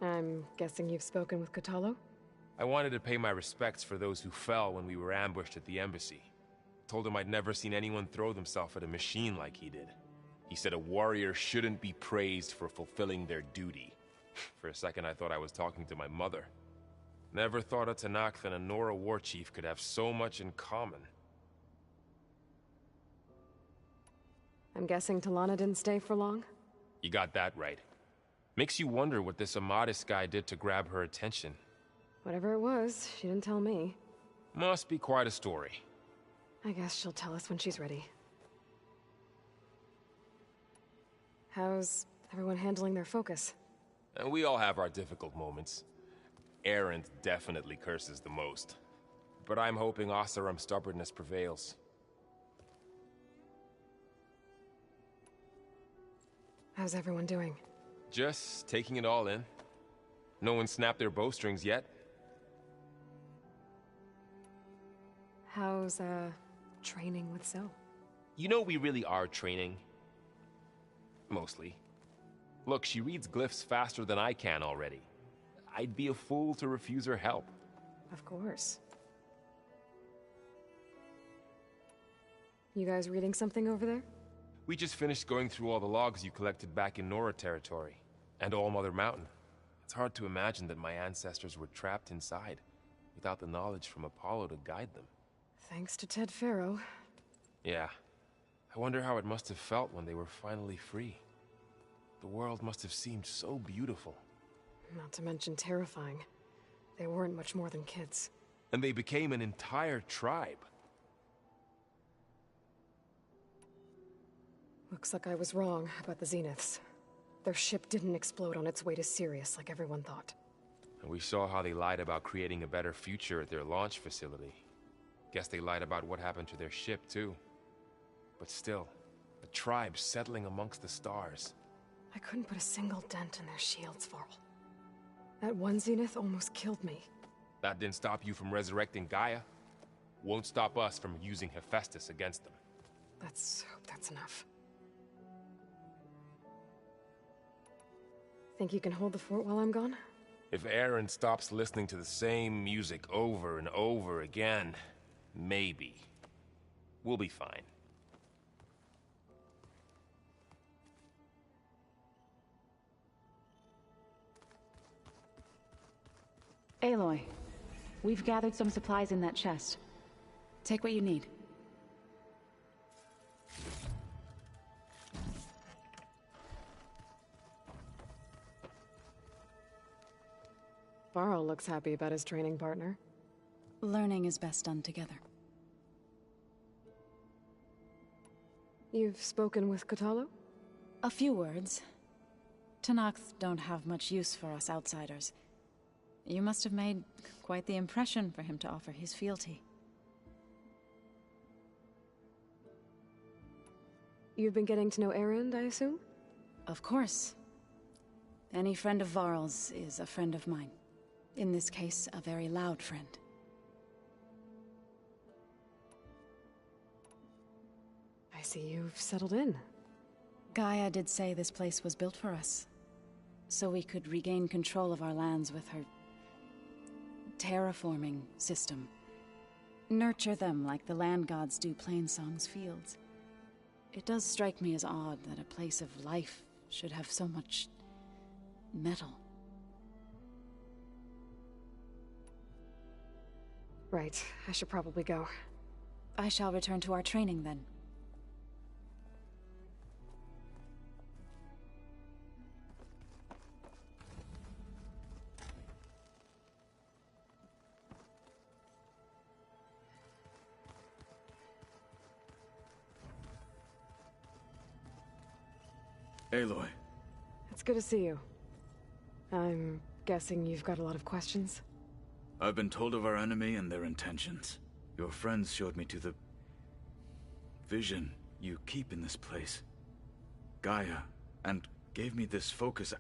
I'm guessing you've spoken with Kotallo? I wanted to pay my respects for those who fell when we were ambushed at the embassy. Told him I'd never seen anyone throw themselves at a machine like he did. He said a warrior shouldn't be praised for fulfilling their duty. For a second I thought I was talking to my mother. Never thought a Tanakh and a Nora war chief could have so much in common. I'm guessing Talana didn't stay for long? You got that right. Makes you wonder what this Amadis guy did to grab her attention. Whatever it was, she didn't tell me. Must be quite a story. I guess she'll tell us when she's ready. How's everyone handling their focus? And we all have our difficult moments. Erend definitely curses the most. But I'm hoping Oseram's stubbornness prevails. How's everyone doing? Just taking it all in. No one snapped their bowstrings yet. How's, training with Zoe? You know we really are training. Mostly. Look, she reads glyphs faster than I can already. I'd be a fool to refuse her help. Of course. You guys reading something over there? We just finished going through all the logs you collected back in Nora territory, and All Mother Mountain. It's hard to imagine that my ancestors were trapped inside, without the knowledge from Apollo to guide them. Thanks to Ted Faro. Yeah. I wonder how it must have felt when they were finally free. The world must have seemed so beautiful. Not to mention terrifying. They weren't much more than kids. And they became an entire tribe. Looks like I was wrong about the Zeniths. Their ship didn't explode on its way to Sirius like everyone thought. And we saw how they lied about creating a better future at their launch facility. Guess they lied about what happened to their ship, too. But still, a tribe settling amongst the stars. I couldn't put a single dent in their shields, Varl. That one Zenith almost killed me. That didn't stop you from resurrecting Gaia. Won't stop us from using Hephaestus against them. Let's hope that's enough. Think you can hold the fort while I'm gone? If Aaron stops listening to the same music over and over again, maybe. We'll be fine. Aloy, we've gathered some supplies in that chest. Take what you need. Varl looks happy about his training partner. Learning is best done together. You've spoken with Kotallo? A few words. Tenakth don't have much use for us outsiders. You must have made quite the impression for him to offer his fealty. You've been getting to know Erend, I assume? Of course. Any friend of Varl's is a friend of mine. In this case, a very loud friend. I see you've settled in. Gaia did say this place was built for us, so we could regain control of our lands with her terraforming system. Nurture them like the land gods do Plainsong's fields. It does strike me as odd that a place of life should have so much metal. Right, I should probably go. I shall return to our training then. Aloy. It's good to see you. I'm guessing you've got a lot of questions? I've been told of our enemy and their intentions. Your friends showed me to the vision you keep in this place. Gaia, and gave me this focus.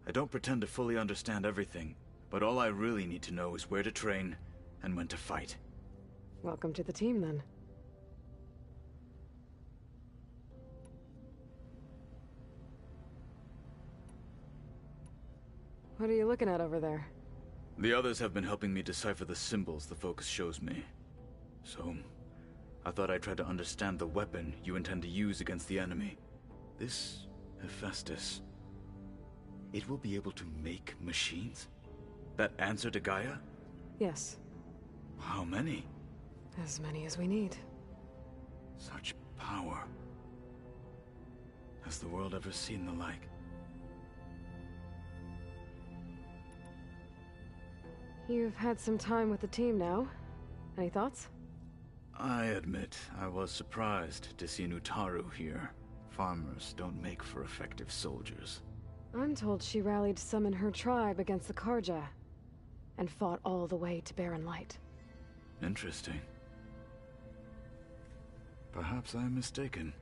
I don't pretend to fully understand everything, but all I really need to know is where to train and when to fight. Welcome to the team, then. What are you looking at over there? The others have been helping me decipher the symbols the focus shows me. So, I thought I'd try to understand the weapon you intend to use against the enemy. This Hephaestus, it will be able to make machines? That answer to Gaia? Yes. How many? As many as we need. Such power. Has the world ever seen the like? You've had some time with the team now. Any thoughts? I admit, I was surprised to see Nutaru here. Farmers don't make for effective soldiers. I'm told she rallied some in her tribe against the Karja, and fought all the way to Barren Light. Interesting. Perhaps I'm mistaken.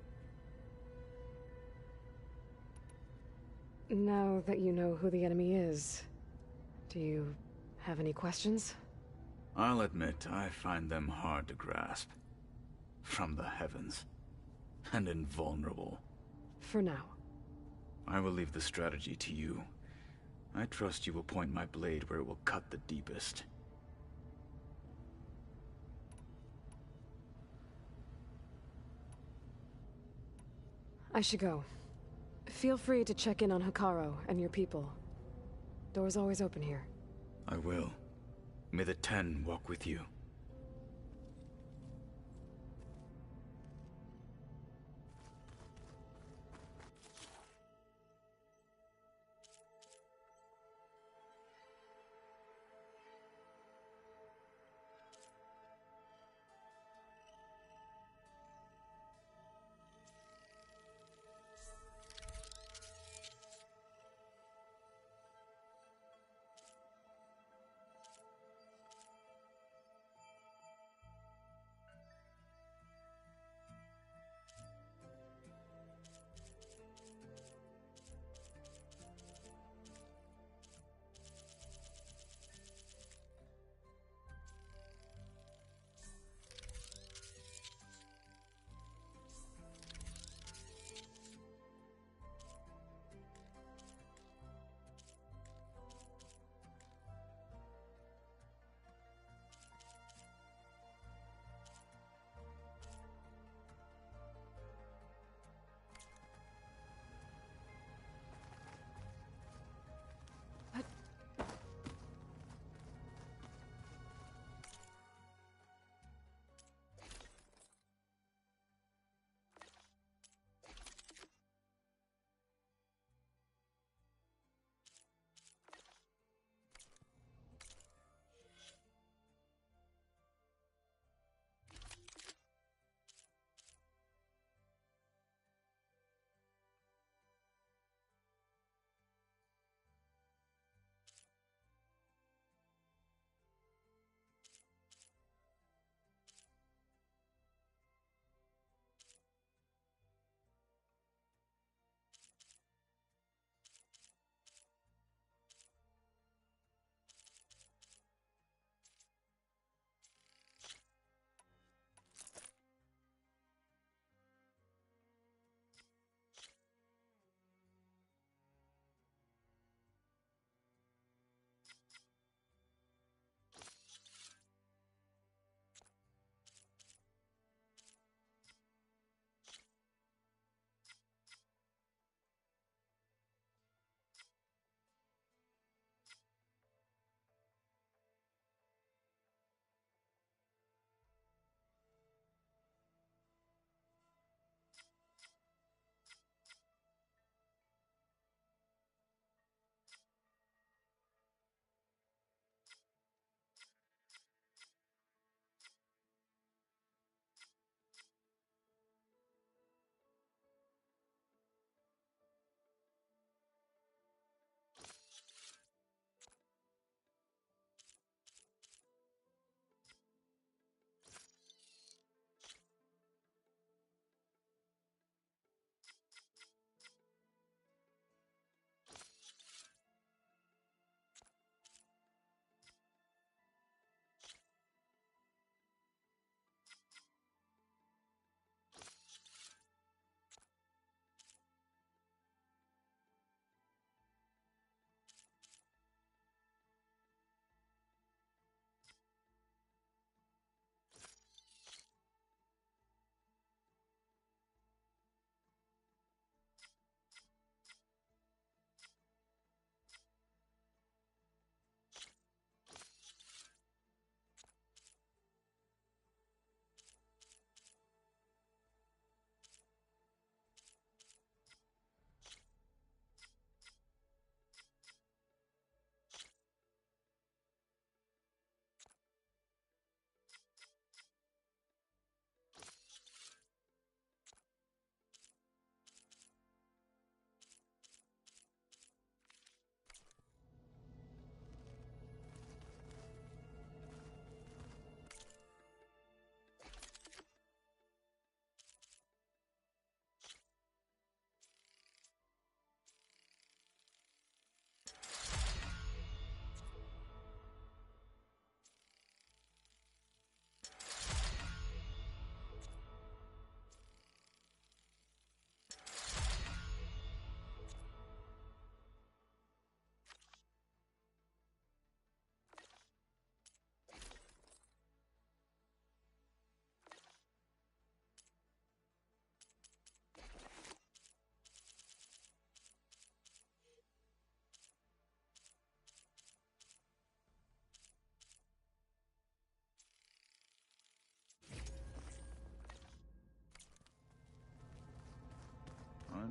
Now that you know who the enemy is, do you have any questions? I'll admit, I find them hard to grasp. From the heavens. And invulnerable. For now. I will leave the strategy to you. I trust you will point my blade where it will cut the deepest. I should go. Feel free to check in on Hikaru and your people. Door's always open here. I will. May the Ten walk with you.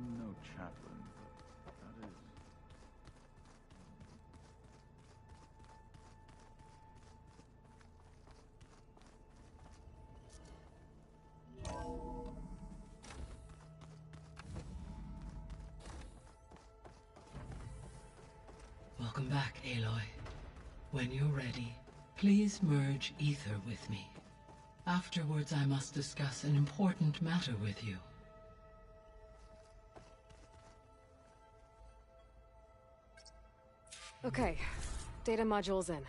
I'm no chaplain, but that is... Welcome back, Aloy. When you're ready, please merge ether with me. Afterwards, I must discuss an important matter with you. Okay, data module's in.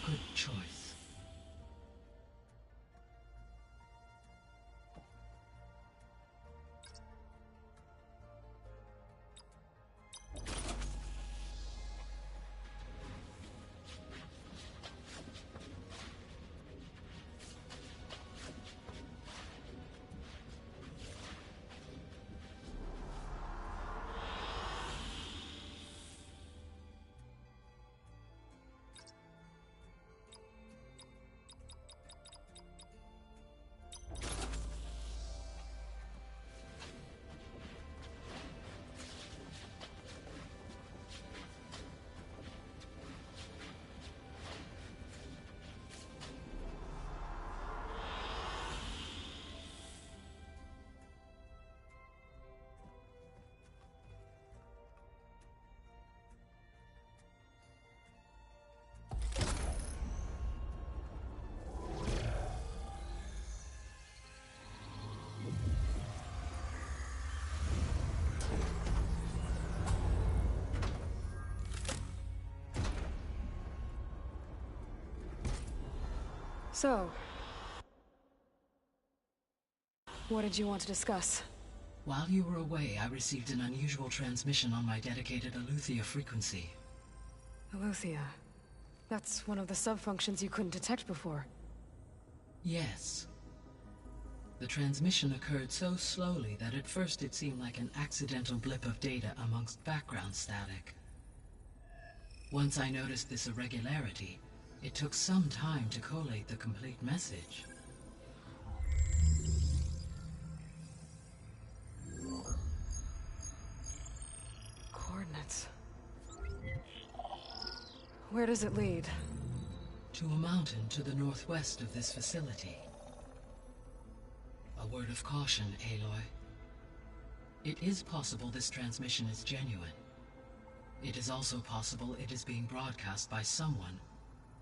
Good choice. So, what did you want to discuss? While you were away, I received an unusual transmission on my dedicated Aletheia frequency. Aletheia. That's one of the sub-functions you couldn't detect before. Yes. The transmission occurred so slowly that at first it seemed like an accidental blip of data amongst background static. Once I noticed this irregularity, it took some time to collate the complete message. Coordinates. Where does it lead? To a mountain to the northwest of this facility. A word of caution, Aloy. It is possible this transmission is genuine. It is also possible it is being broadcast by someone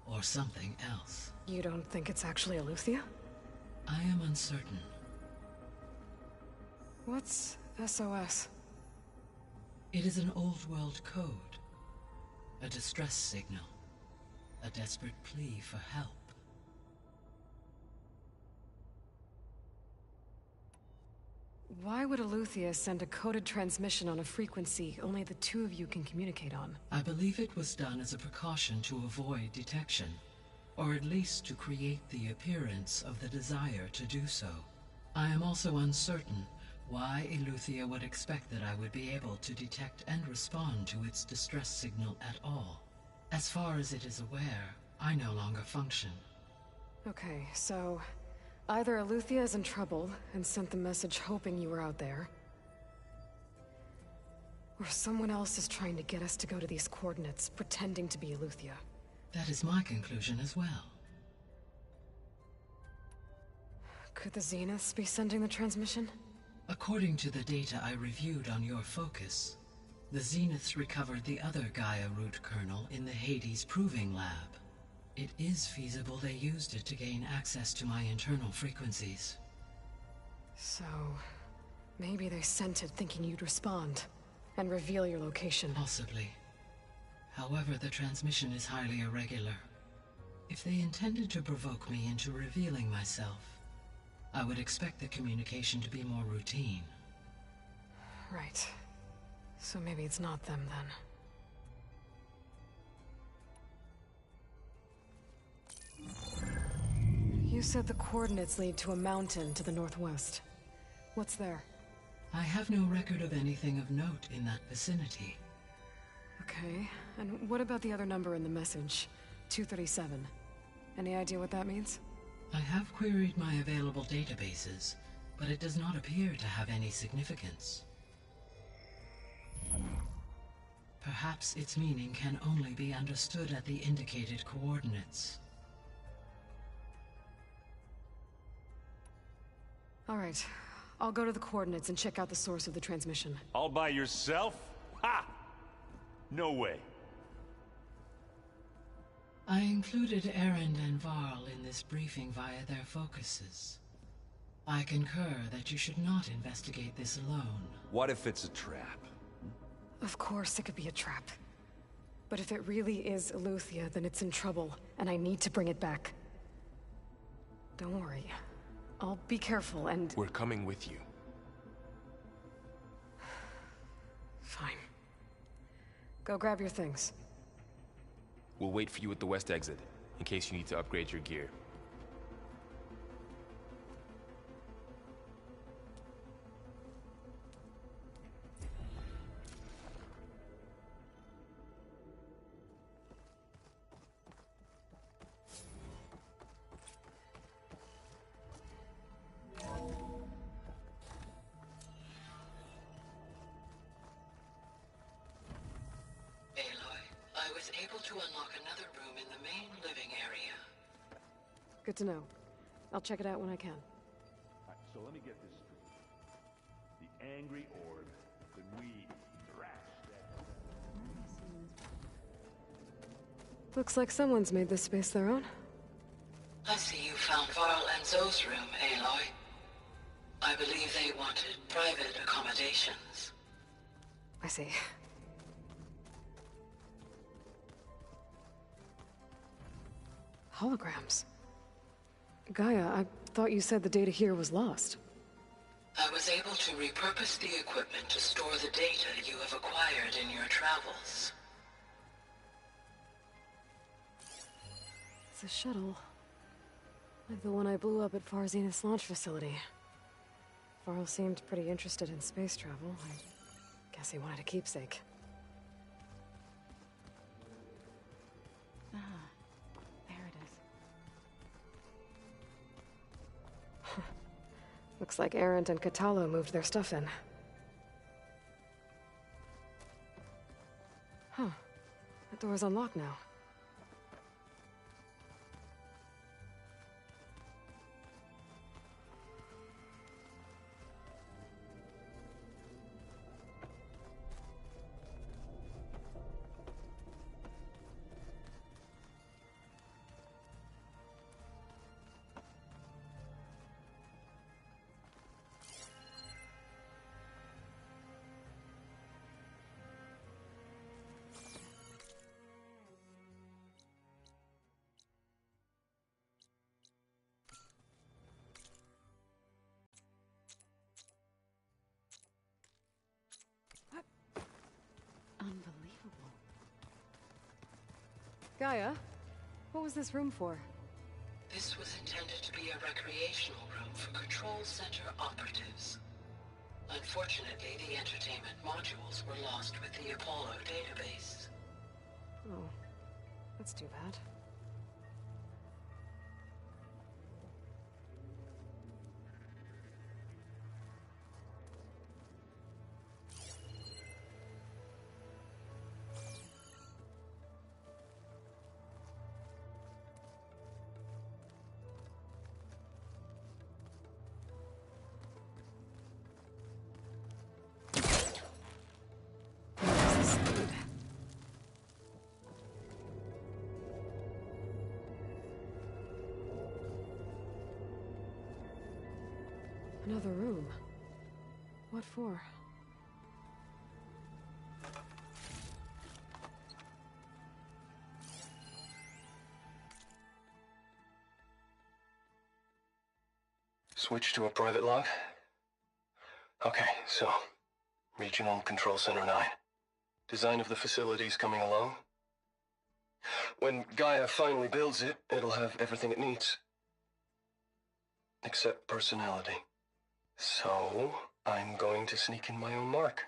or something else. You don't think it's actually Aletheia? I am uncertain. What's SOS? It is an old world code. A distress signal. A desperate plea for help. Why would Aletheia send a coded transmission on a frequency only the two of you can communicate on? I believe it was done as a precaution to avoid detection, or at least to create the appearance of the desire to do so. I am also uncertain why Aletheia would expect that I would be able to detect and respond to its distress signal at all. As far as it is aware, I no longer function. Okay, so either Aletheia is in trouble and sent the message hoping you were out there, or someone else is trying to get us to go to these coordinates, pretending to be Aletheia. That is my conclusion as well. Could the Zeniths be sending the transmission? According to the data I reviewed on your focus, the Zeniths recovered the other Gaia root kernel in the Hades Proving Lab. It is feasible they used it to gain access to my internal frequencies. So, maybe they sent it thinking you'd respond and reveal your location. Possibly. However, the transmission is highly irregular. If they intended to provoke me into revealing myself, I would expect the communication to be more routine. Right. So maybe it's not them then. You said the coordinates lead to a mountain to the northwest. What's there? I have no record of anything of note in that vicinity. Okay, and what about the other number in the message? 237. Any idea what that means? I have queried my available databases, but it does not appear to have any significance. Perhaps its meaning can only be understood at the indicated coordinates. All right, I'll go to the coordinates and check out the source of the transmission. All by yourself? Ha! No way. I included Erend and Varl in this briefing via their focuses. I concur that you should not investigate this alone. What if it's a trap? Of course it could be a trap. But if it really is Eleuthia, then it's in trouble, and I need to bring it back. Don't worry. I'll be careful and... We're coming with you. Fine. Go grab your things. We'll wait for you at the west exit, in case you need to upgrade your gear. Good to know. I'll check it out when I can. Alright, so let me get this straight. The angry orb, then we thrash that. Looks like someone's made this space their own. I see you found Varl and Zoe's room, Aloy. I believe they wanted private accommodations. I see. Holograms. Gaia, I thought you said the data here was lost. I was able to repurpose the equipment to store the data you have acquired in your travels. It's a shuttle. Like the one I blew up at Far Zenith's launch facility. Varl seemed pretty interested in space travel. I guess he wanted a keepsake. Looks like Erend and Katalo moved their stuff in. Huh. That door's unlocked now. Unbelievable. Gaia, what was this room for? This was intended to be a recreational room for Control Center operatives. Unfortunately, the entertainment modules were lost with the Apollo database. Oh, that's too bad. Another room. What for? Switch to a private log? Okay, so... Regional Control Center 9. Design of the facility's coming along. When Gaia finally builds it, it'll have everything it needs. except personality. So, I'm going to sneak in my own mark.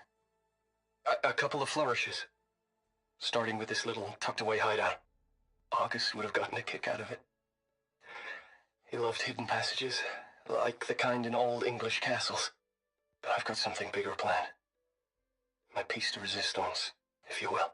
A couple of flourishes. Starting with this little tucked-away hideout. August would have gotten a kick out of it. He loved hidden passages, like the kind in old English castles. But I've got something bigger planned. My piece de resistance, if you will.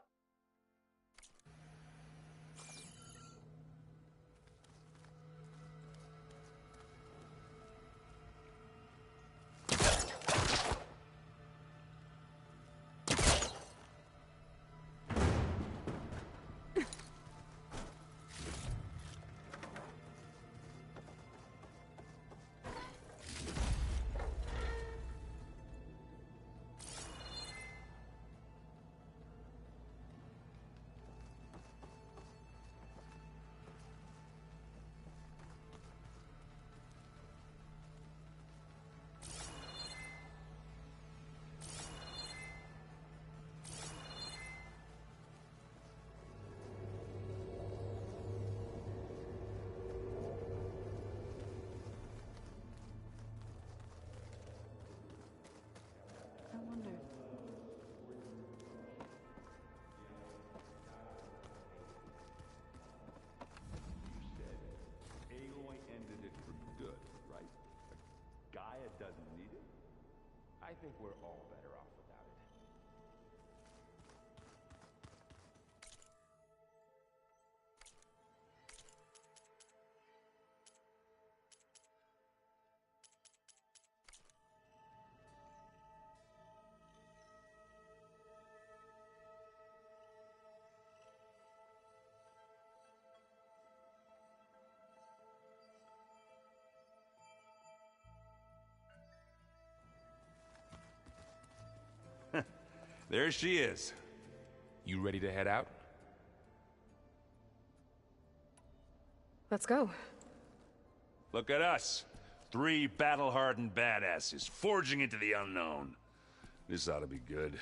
Doesn't need it? I think we're all better off without it. There she is. You ready to head out? Let's go. Look at us. 3 battle-hardened badasses forging into the unknown. This ought to be good.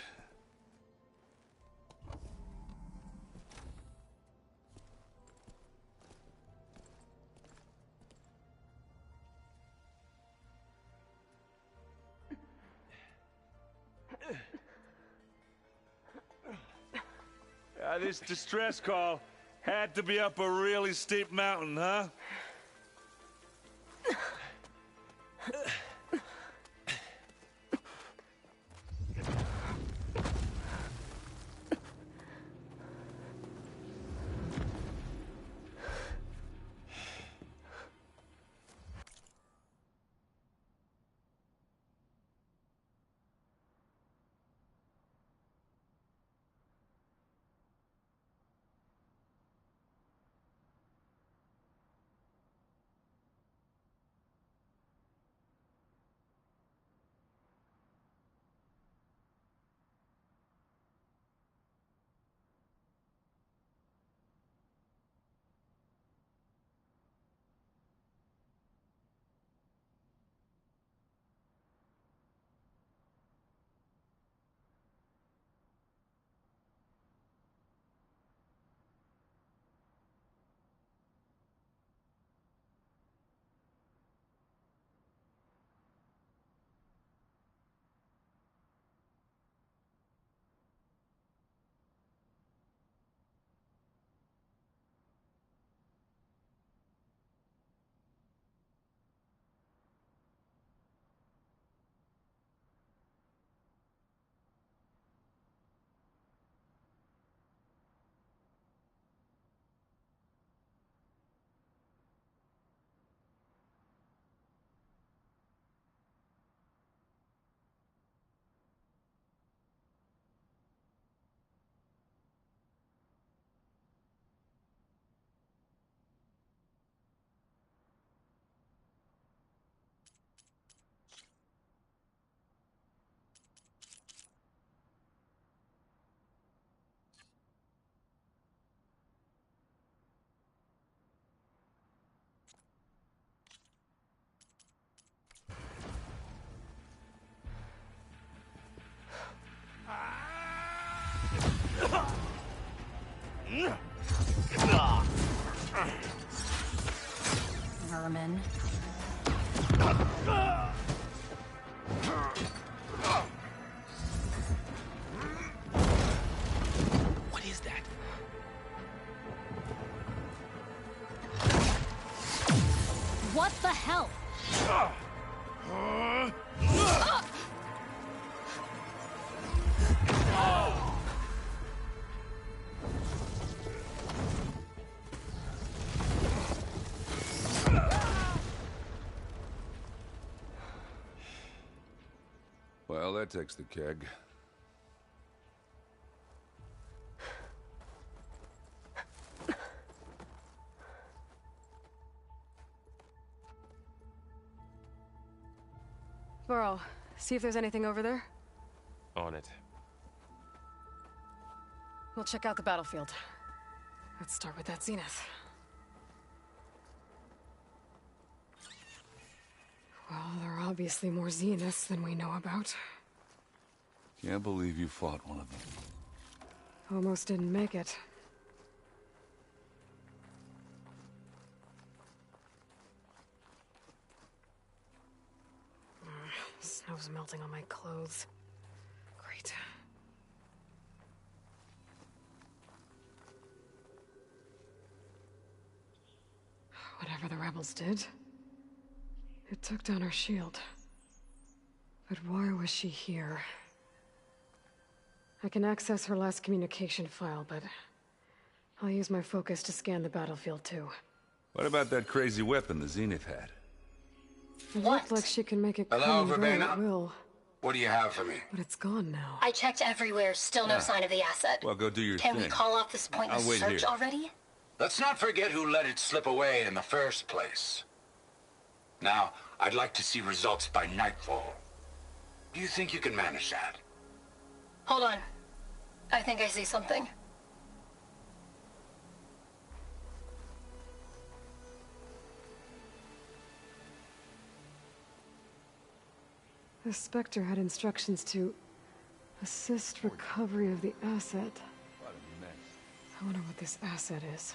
This distress call had to be up a really steep mountain, huh? Vermin. What is that? What the hell? Well, that takes the keg. Burrow, see if there's anything over there. On it. We'll check out the battlefield. Let's start with that zenith. Well, there are obviously more zeniths than we know about. Can't believe you fought one of them. Almost didn't make it. Snow's melting on my clothes. Great. Whatever the rebels did, it took down our shield. But why was she here? I can access her last communication file, but I'll use my focus to scan the battlefield too. What about that crazy weapon the Zenith had? It looked like she can make it Hello, come and go Verbena? at will. What do you have for me? But it's gone now. I checked everywhere, still no sign of the asset. Well, go do your Can thing. we call off this pointless I'll wait search here. already? Let's not forget who let it slip away in the first place. Now, I'd like to see results by nightfall. Do you think you can manage that? Hold on. I think I see something. The Spectre had instructions to assist recovery of the asset. What a mess. I wonder what this asset is.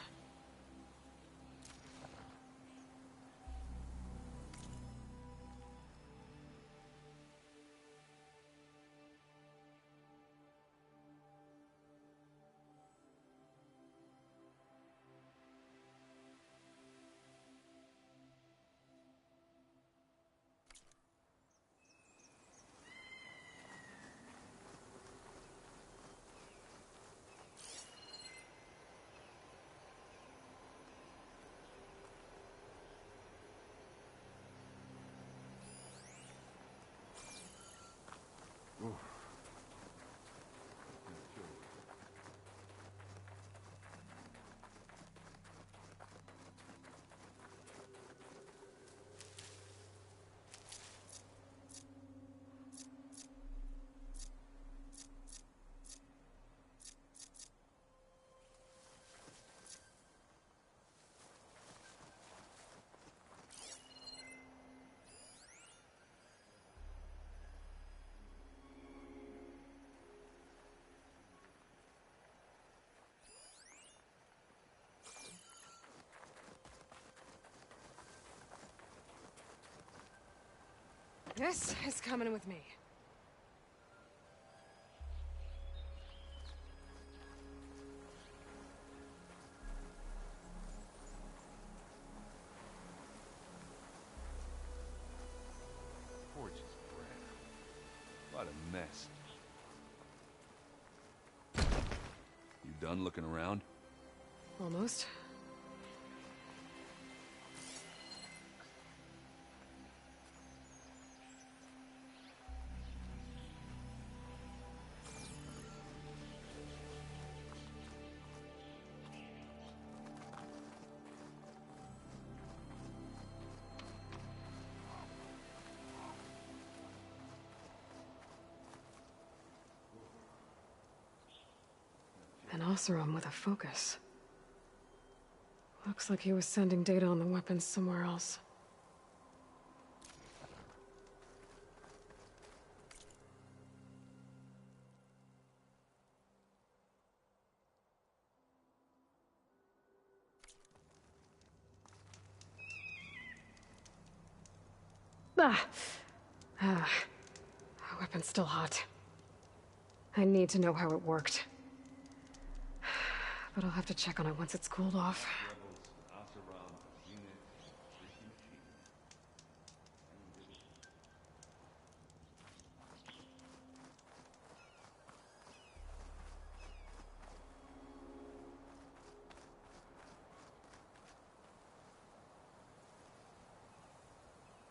This is coming with me. Forge is brown. What a mess. You done looking around? Almost. An Oseram with a focus. Looks like he was sending data on the weapons somewhere else. Ah, weapon's still hot. I need to know how it worked. But I'll have to check on it once it's cooled off.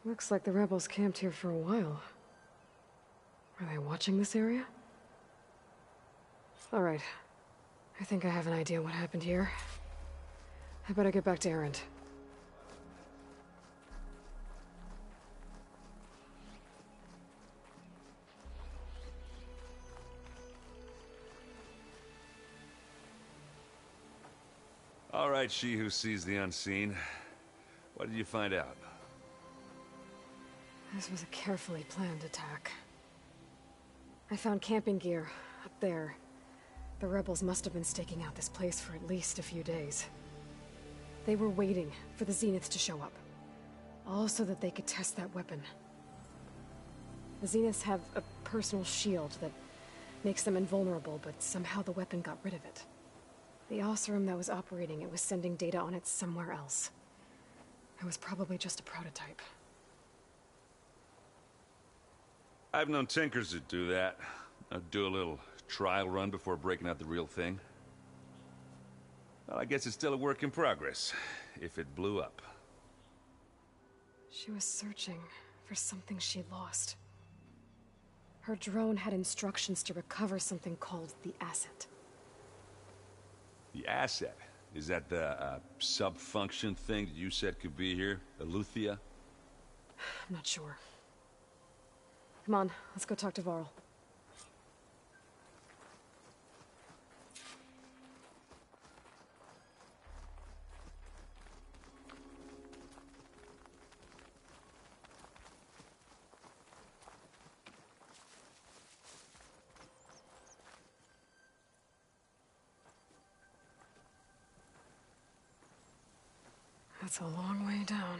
Looks like the rebels camped here for a while. Are they watching this area? All right. I think I have an idea what happened here. I better get back to Erend. All right, she who sees the unseen. What did you find out? This was a carefully planned attack. I found camping gear up there. The rebels must have been staking out this place for at least a few days. They were waiting for the Zeniths to show up. All so that they could test that weapon. The Zeniths have a personal shield that makes them invulnerable, but somehow the weapon got rid of it. The Oseram that was operating it was sending data on it somewhere else. It was probably just a prototype. I've known tinkers that do that. I'd do a little trial run before breaking out the real thing. Well, I guess it's still a work in progress, if it blew up. She was searching for something she lost. Her drone had instructions to recover something called the asset. The asset? Is that the sub-function thing that you said could be here? Eleuthia? I'm not sure. Come on, let's go talk to Varl. That's a long way down.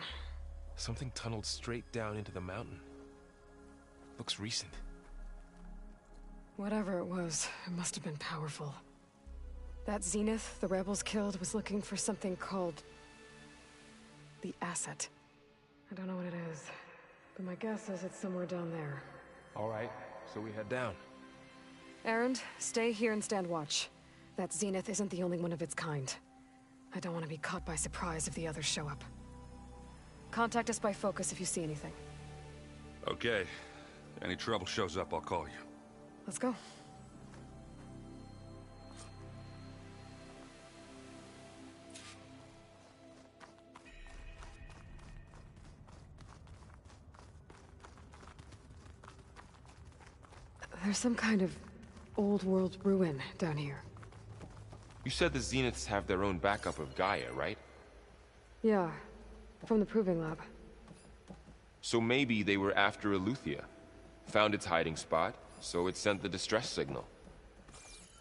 Something tunneled straight down into the mountain. Looks recent. Whatever it was, it must have been powerful. That Zenith the rebels killed was looking for something called the asset. I don't know what it is, but my guess is it's somewhere down there. All right, so we head down. Erend, stay here and stand watch. That Zenith isn't the only one of its kind. I don't want to be caught by surprise if the others show up. Contact us by focus if you see anything. Okay. Any trouble shows up, I'll call you. Let's go. There's some kind of old world ruin down here. You said the Zeniths have their own backup of Gaia, right? Yeah, from the Proving Lab. So maybe they were after Eleuthia. Found its hiding spot, so it sent the distress signal.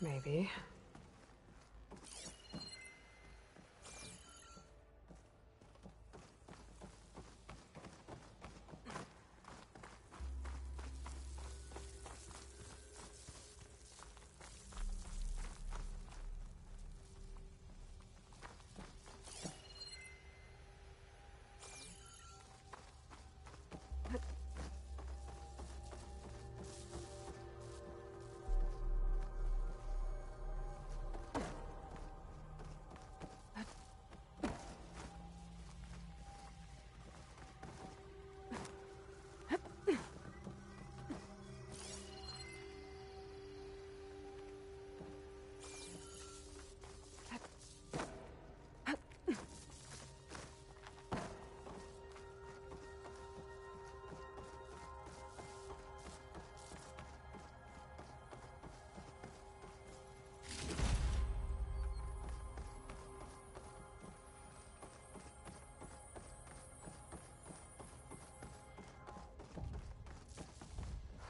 Maybe.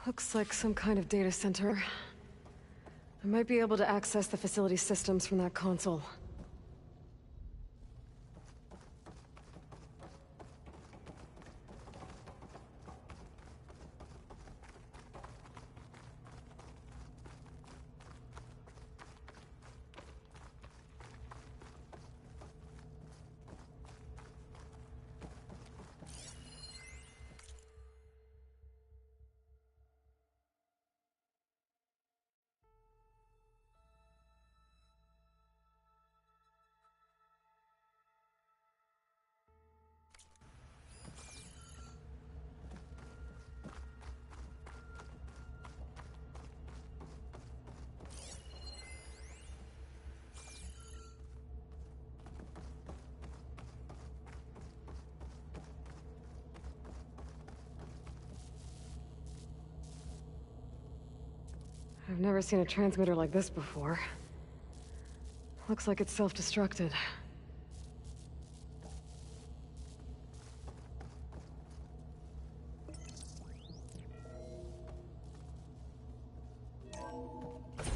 Looks like some kind of data center. I might be able to access the facility systems from that console. I've never seen a transmitter like this before. Looks like it's self-destructed.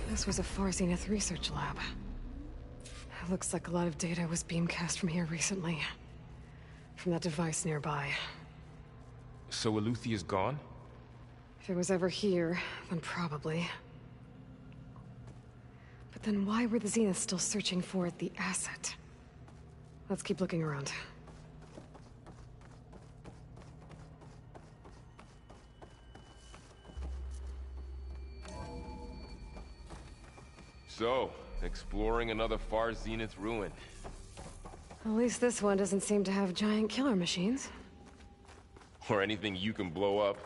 This was a Far Zenith research lab. It looks like a lot of data was beamcast from here recently. From that device nearby. So Eluthia's gone? If it was ever here, then probably. But then why were the Zeniths still searching for the asset? Let's keep looking around. So, exploring another Far Zenith ruin. At least this one doesn't seem to have giant killer machines. Or anything you can blow up.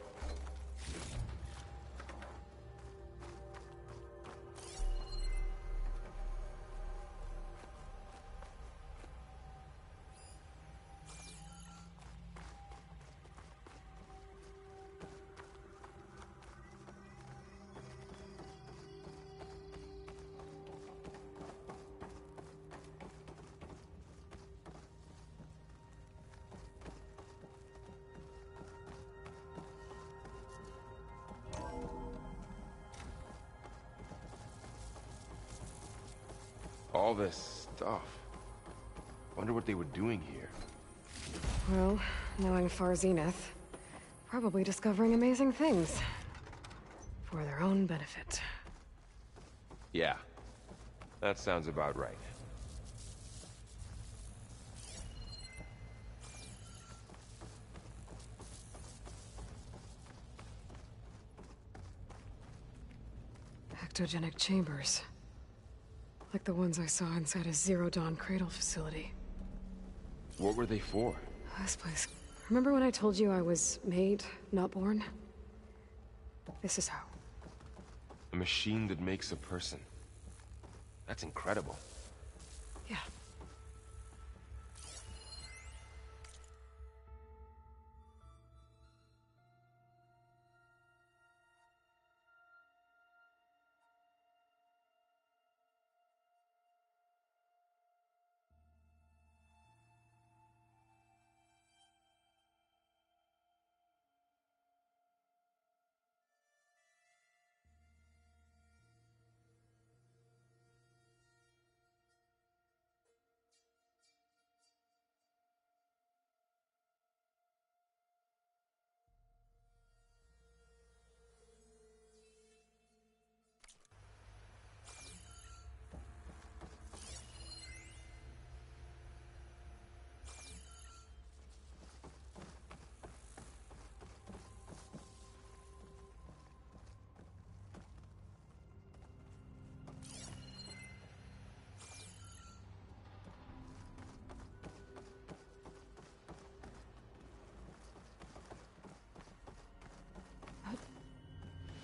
All this stuff. Wonder what they were doing here. Well, knowing Far Zenith, probably discovering amazing things. For their own benefit. Yeah. That sounds about right. Ectogenic chambers. Like the ones I saw inside a Zero Dawn cradle facility. What were they for? This place. Remember when I told you I was made, not born? This is how. A machine that makes a person. That's incredible. Yeah.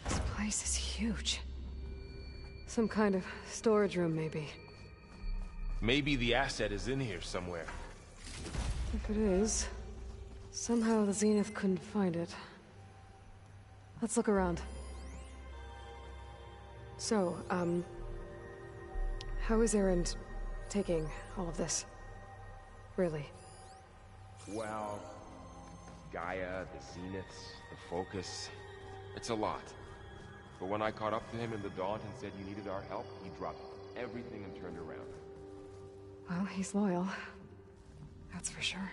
This place is huge. Some kind of storage room, maybe. Maybe the asset is in here somewhere. If it is, somehow the Zenith couldn't find it. Let's look around. So, how is Erend taking all of this? Really? Well, Gaia, the Zeniths, the Focus. It's a lot. But when I caught up to him in the Daunt and said you needed our help, he dropped everything and turned around. Well, he's loyal. That's for sure.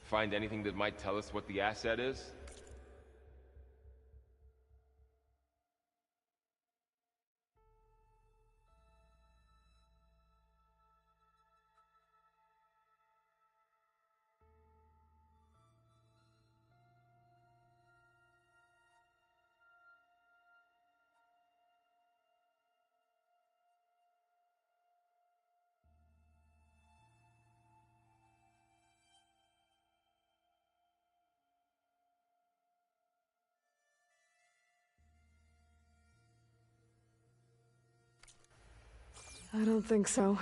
Find anything that might tell us what the asset is? I don't think so.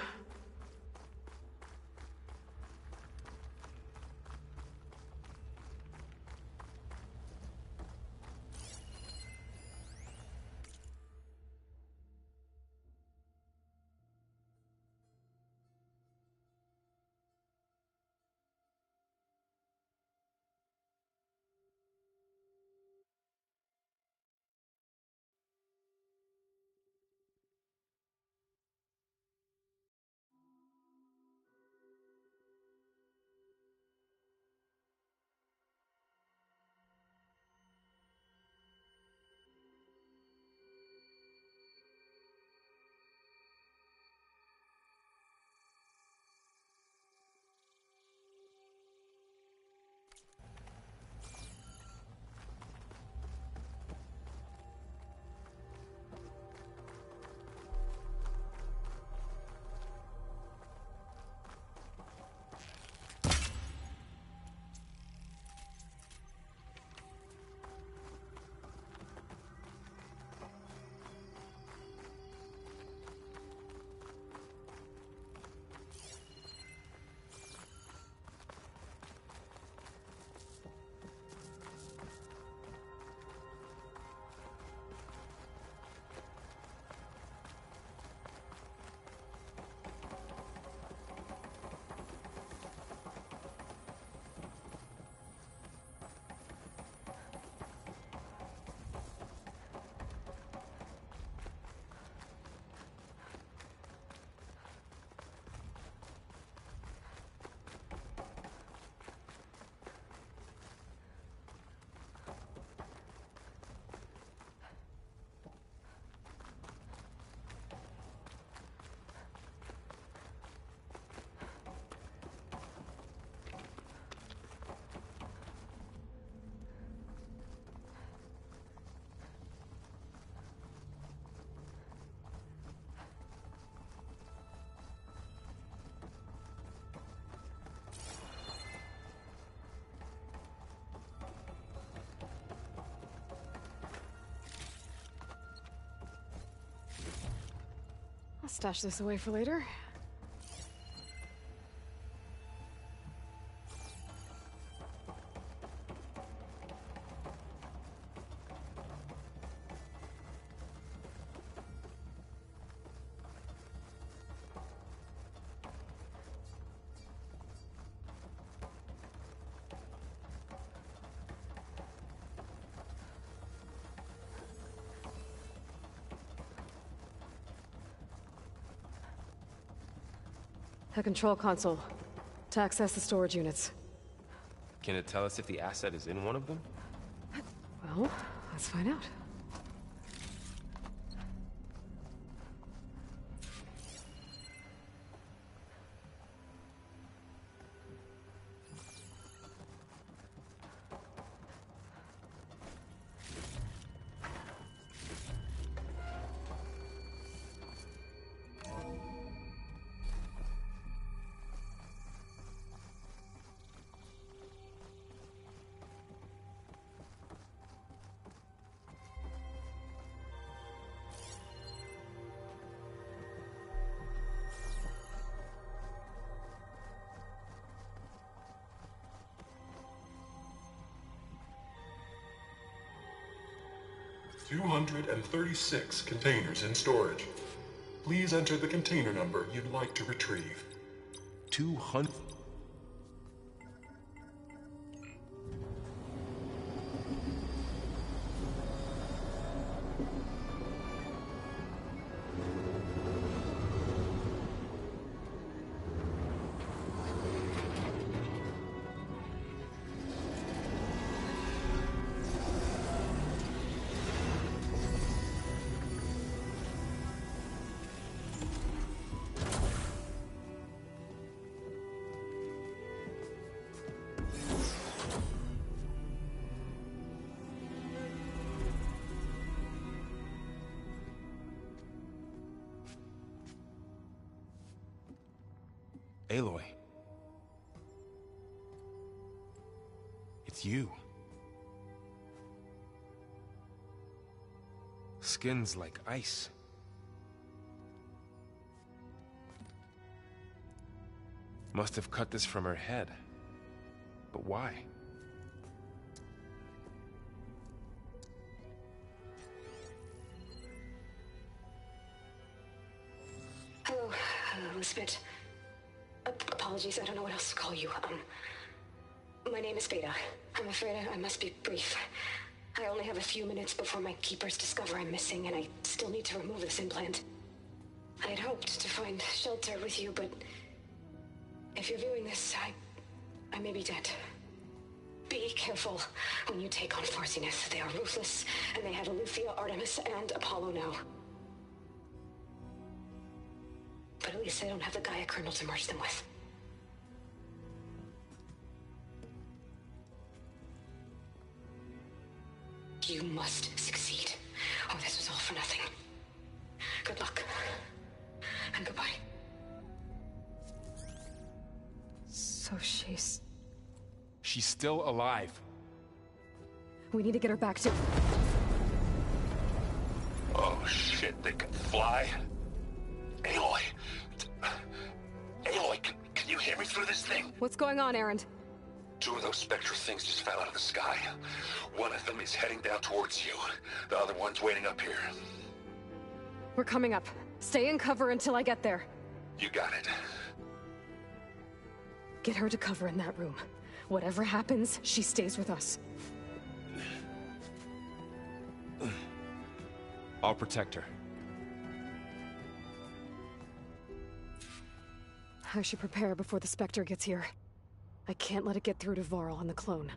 I'll stash this away for later. The control console. To access the storage units. Can it tell us if the asset is in one of them? Well, let's find out. $236 containers in storage. Please enter the container number you'd like to retrieve. 200? Aloy. It's you. Skin's like ice. Must have cut this from her head. But why? Hello, Elizabeth. Apologies, I don't know what else to call you. My name is Beta. I'm afraid I must be brief. I only have a few minutes before my keepers discover I'm missing, and I still need to remove this implant. I had hoped to find shelter with you, but if you're viewing this, I may be dead. Be careful when you take on Farsiness. They are ruthless, and they have Eleuthia, Artemis, and Apollo now. But at least they don't have the Gaia kernel to merge them with. You must succeed, or this was all for nothing. Good luck. And goodbye. So she's still alive. We need to get her back to... Oh shit, they can fly? Aloy! Aloy, can you hear me through this thing? What's going on, Erend? 2 of those spectral things just fell out of the sky. One of them is heading down towards you. The other one's waiting up here. We're coming up. Stay in cover until I get there. You got it. Get her to cover in that room. Whatever happens, she stays with us. I'll protect her. I should prepare before the Spectre gets here. I can't let it get through to Varl and the clone.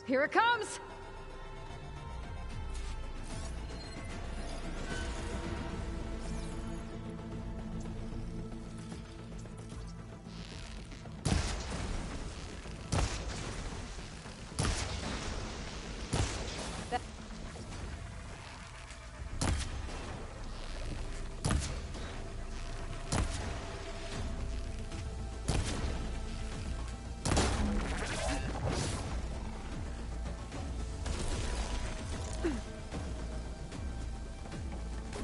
Here it comes!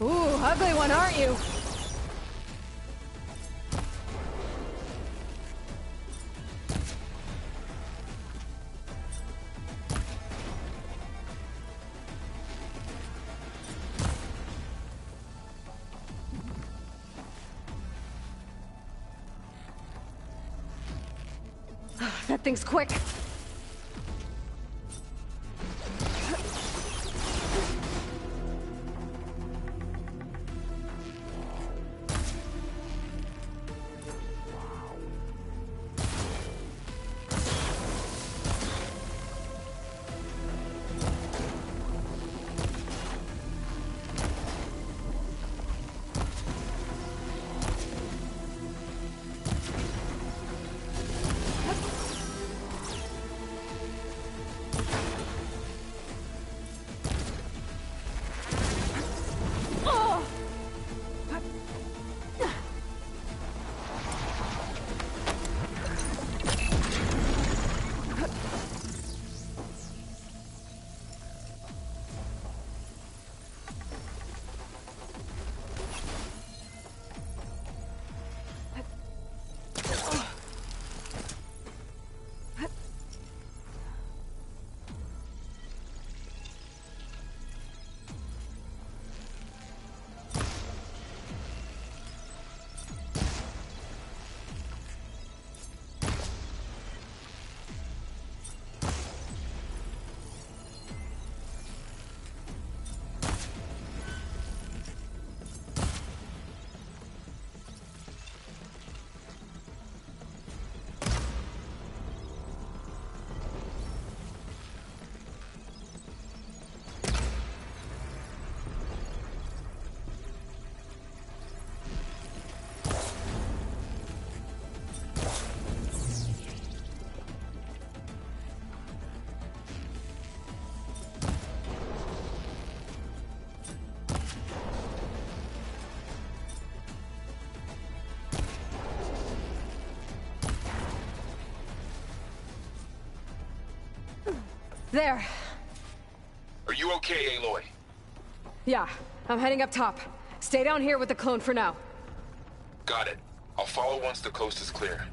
Ooh, ugly one, aren't you? That thing's quick. There. Are you okay, Aloy? Yeah, I'm heading up top. Stay down here with the clone for now. Got it. I'll follow once the coast is clear.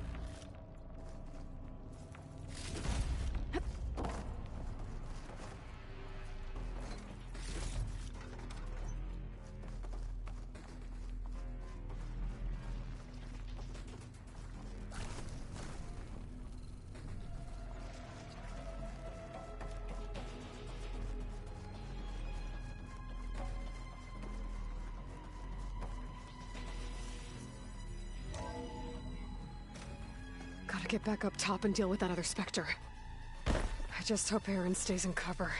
Gotta get back up top and deal with that other Spectre. I just hope Aaron stays in cover.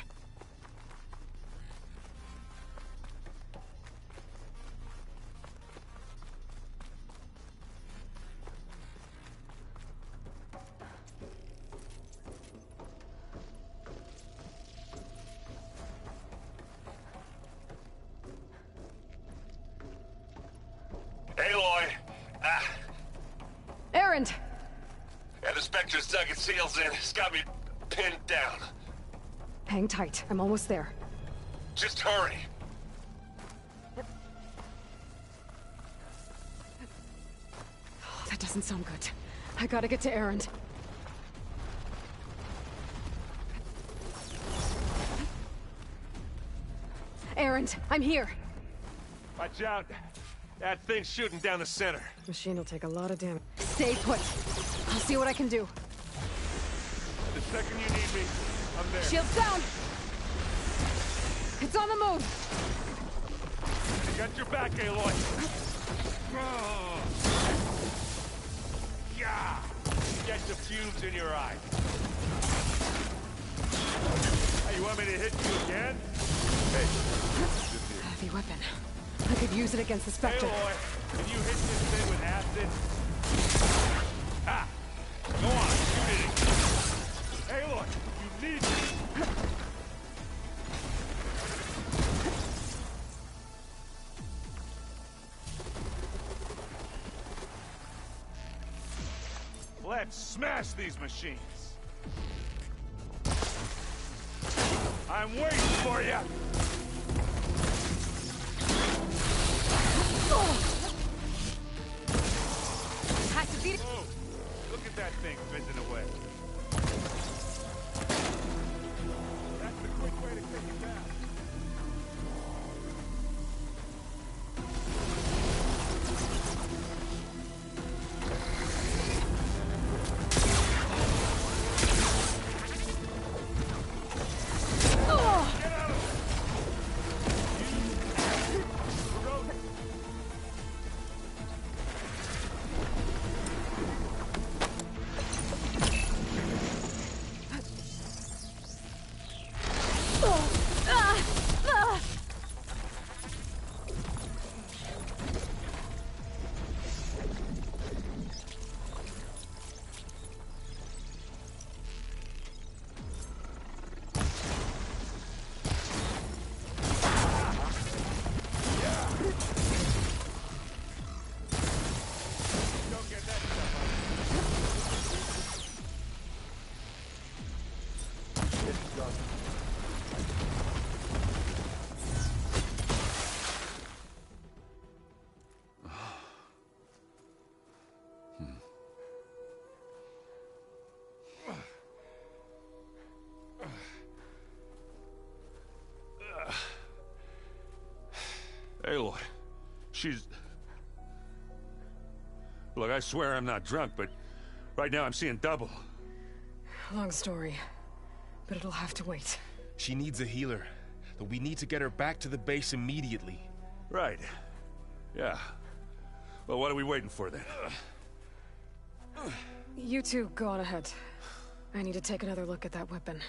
Aloy! Aaron! Yeah, the Spectre's dug its heels in. It's got me pinned down. Hang tight. I'm almost there. Just hurry. Oh, that doesn't sound good. I gotta get to Aaron. Aaron, I'm here. Watch out. That thing's shooting down the center. Machine will take a lot of damage. Stay put. I'll see what I can do. The second you need me, I'm there. Shields down! It's on the move! I got your back, Aloy. Yeah! Get the fumes in your eye. Hey, you want me to hit you again? Hey, Heavy weapon. I could use it against the Spectre. Aloy, can you hit this thing with acid? Ah! Go on, shoot it. Aloy, you need me. Let's smash these machines. I'm waiting for you. Had to beat it. Oh, look at that thing fizzing away. That's the quick way to take it down. Aloy, she's... Look, I swear I'm not drunk, but right now I'm seeing double. Long story, but it'll have to wait. She needs a healer, but we need to get her back to the base immediately. Right. Yeah. Well, what are we waiting for then? You two go on ahead. I need to take another look at that weapon.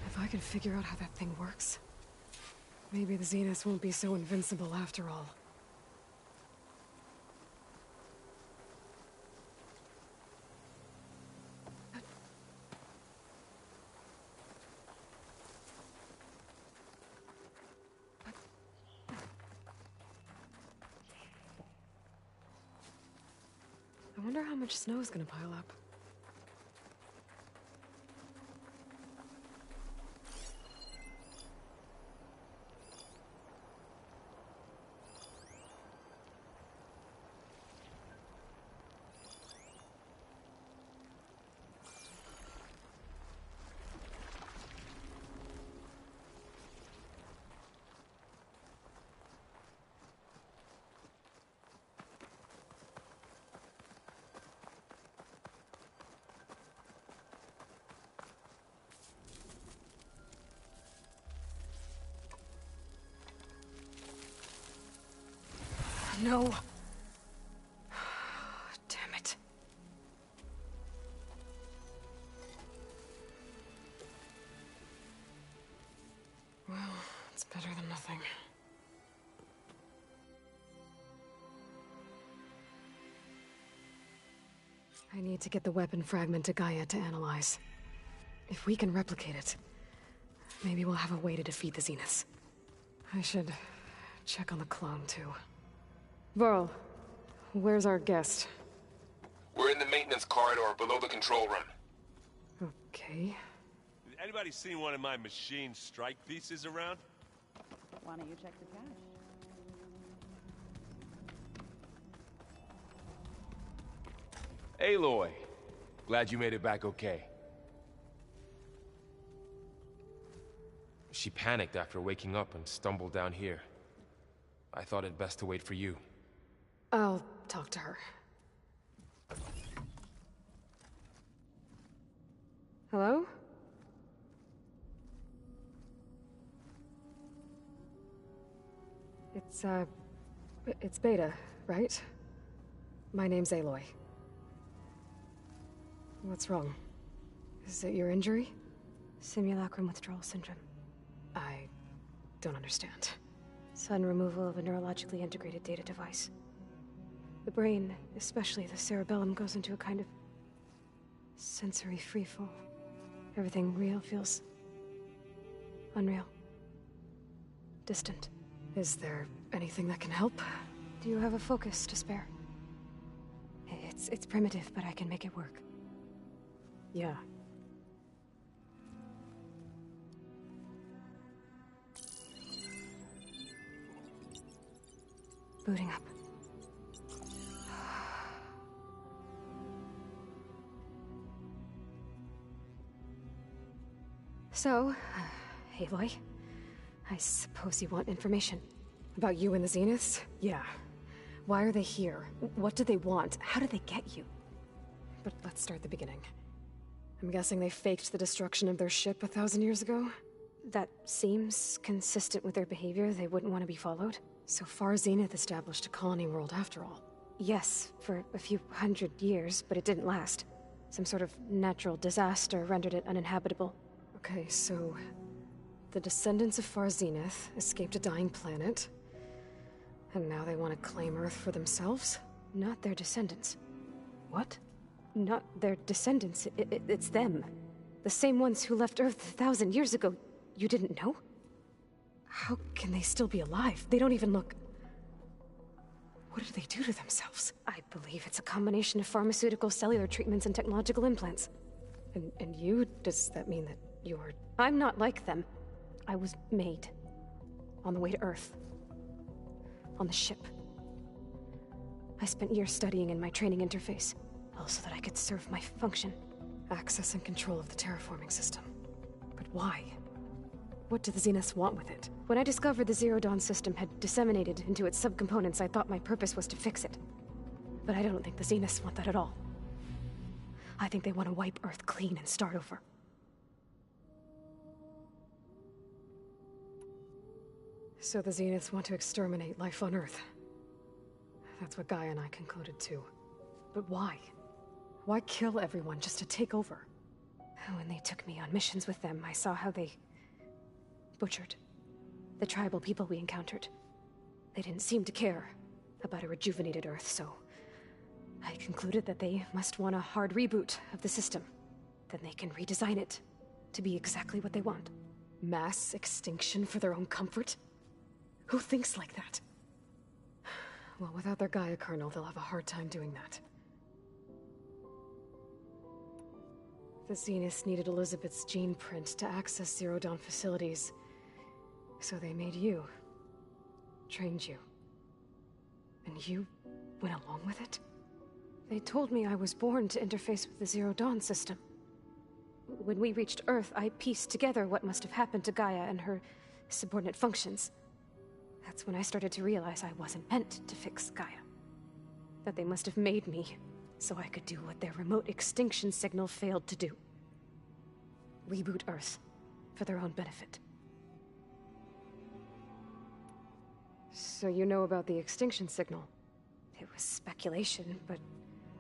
If I can figure out how that thing works, maybe the Zeniths won't be so invincible after all. I wonder how much snow is gonna pile up. No. Damn it. Well, it's better than nothing. I need to get the weapon fragment to Gaia to analyze. If we can replicate it, maybe we'll have a way to defeat the Zeniths. I should check on the clone, too. Varl, where's our guest? We're in the maintenance corridor below the control room. Okay. Anybody seen one of my machine strike pieces around? Why don't you check the cache? Aloy, glad you made it back okay. She panicked after waking up and stumbled down here. I thought it best to wait for you. I'll talk to her. Hello? It's Beta, right? My name's Aloy. What's wrong? Is it your injury? Simulacrum withdrawal syndrome. I don't understand. Sudden removal of a neurologically integrated data device. The brain, especially the cerebellum, goes into a kind of sensory freefall. Everything real feels unreal. Distant. Is there anything that can help? Do you have a focus to spare? It's primitive, but I can make it work. Yeah. Booting up. So, Aloy, I suppose you want information. About you and the Zeniths? Yeah. Why are they here? What do they want? How did they get you? But let's start at the beginning. I'm guessing they faked the destruction of their ship 1,000 years ago? That seems consistent with their behavior. They wouldn't want to be followed. So far, Zenith established a colony world after all. Yes, for a few hundred years, but it didn't last. Some sort of natural disaster rendered it uninhabitable. Okay, so the descendants of Far Zenith escaped a dying planet, and now they want to claim Earth for themselves? Not their descendants. What? Not their descendants. It's them. The same ones who left Earth 1,000 years ago. You didn't know? How can they still be alive? They don't even look... What did they do to themselves? I believe it's a combination of pharmaceutical, cellular treatments, and technological implants. And you? Does that mean that you're... I'm not like them. I was made. On the way to Earth. On the ship. I spent years studying in my training interface, so that I could serve my function. Access and control of the terraforming system. But why? What do the Zeniths want with it? When I discovered the Zero Dawn system had disseminated into its subcomponents, I thought my purpose was to fix it. But I don't think the Zeniths want that at all. I think they want to wipe Earth clean and start over. So the Zeniths want to exterminate life on Earth. That's what Gaia and I concluded too. But why? Why kill everyone just to take over? When they took me on missions with them, I saw how they butchered the tribal people we encountered. They didn't seem to care about a rejuvenated Earth, so I concluded that they must want a hard reboot of the system. Then they can redesign it to be exactly what they want. Mass extinction for their own comfort? Who thinks like that? Well, without their Gaia kernel, they'll have a hard time doing that. The Zeniths needed Elizabeth's gene print to access Zero Dawn facilities. So they made you. Trained you. And you went along with it? They told me I was born to interface with the Zero Dawn system. When we reached Earth, I pieced together what must have happened to Gaia and her subordinate functions. That's when I started to realize I wasn't meant to fix Gaia. That they must have made me so I could do what their remote extinction signal failed to do. Reboot Earth for their own benefit. So you know about the extinction signal? It was speculation, but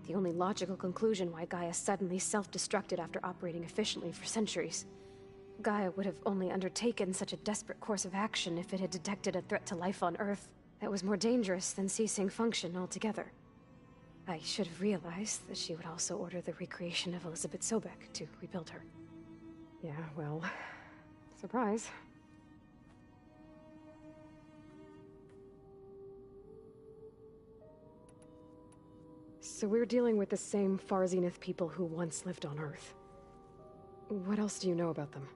the only logical conclusion why Gaia suddenly self-destructed after operating efficiently for centuries. Gaia would have only undertaken such a desperate course of action if it had detected a threat to life on Earth that was more dangerous than ceasing function altogether. I should have realized that she would also order the recreation of Elizabeth Sobek to rebuild her. Yeah, well, surprise. So we're dealing with the same Far Zenith people who once lived on Earth. What else do you know about them?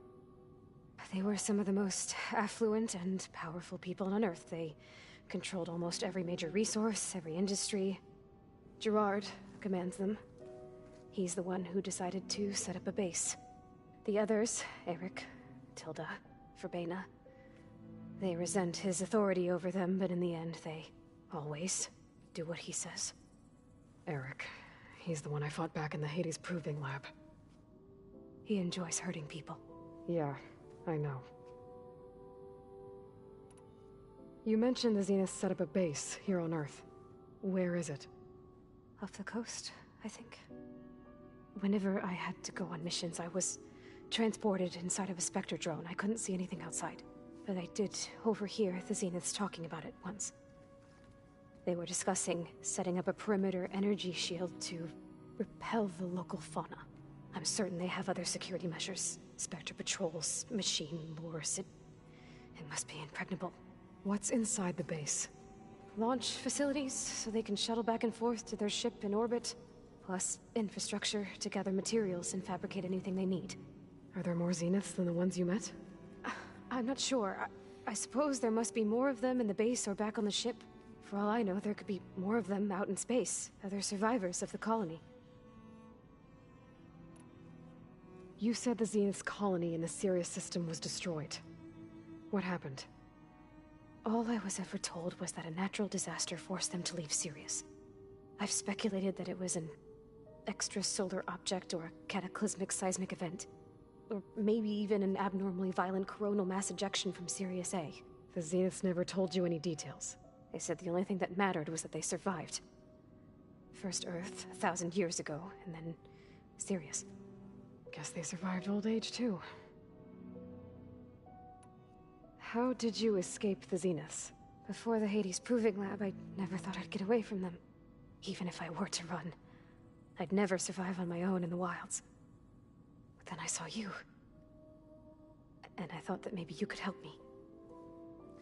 They were some of the most affluent and powerful people on Earth. They controlled almost every major resource, every industry. Gerard commands them. He's the one who decided to set up a base. The others, Eric, Tilda, Verbena, they resent his authority over them, but in the end, they always do what he says. Eric. He's the one I fought back in the Hades Proving Lab. He enjoys hurting people. Yeah, I know. You mentioned the Zeniths set up a base here on Earth. Where is it? Off the coast, I think. Whenever I had to go on missions, I was transported inside of a Spectre drone. I couldn't see anything outside. But I did overhear the Zeniths talking about it once. They were discussing setting up a perimeter energy shield to repel the local fauna. I'm certain they have other security measures. Spectre patrols, machine lures. It must be impregnable. What's inside the base? Launch facilities, so they can shuttle back and forth to their ship in orbit. Plus infrastructure to gather materials and fabricate anything they need. Are there more Zeniths than the ones you met? I'm not sure. I suppose there must be more of them in the base or back on the ship. For all I know, there could be more of them out in space, other survivors of the colony. You said the Zenith's colony in the Sirius system was destroyed. What happened? All I was ever told was that a natural disaster forced them to leave Sirius. I've speculated that it was an extrasolar object or a cataclysmic seismic event. Or maybe even an abnormally violent coronal mass ejection from Sirius A. The Zeniths never told you any details. They said the only thing that mattered was that they survived. First Earth, 1,000 years ago, and then Sirius. Guess they survived old age, too. How did you escape the Zeniths? Before the Hades Proving Lab, I never thought I'd get away from them. Even if I were to run. I'd never survive on my own in the wilds. But then I saw you. And I thought that maybe you could help me.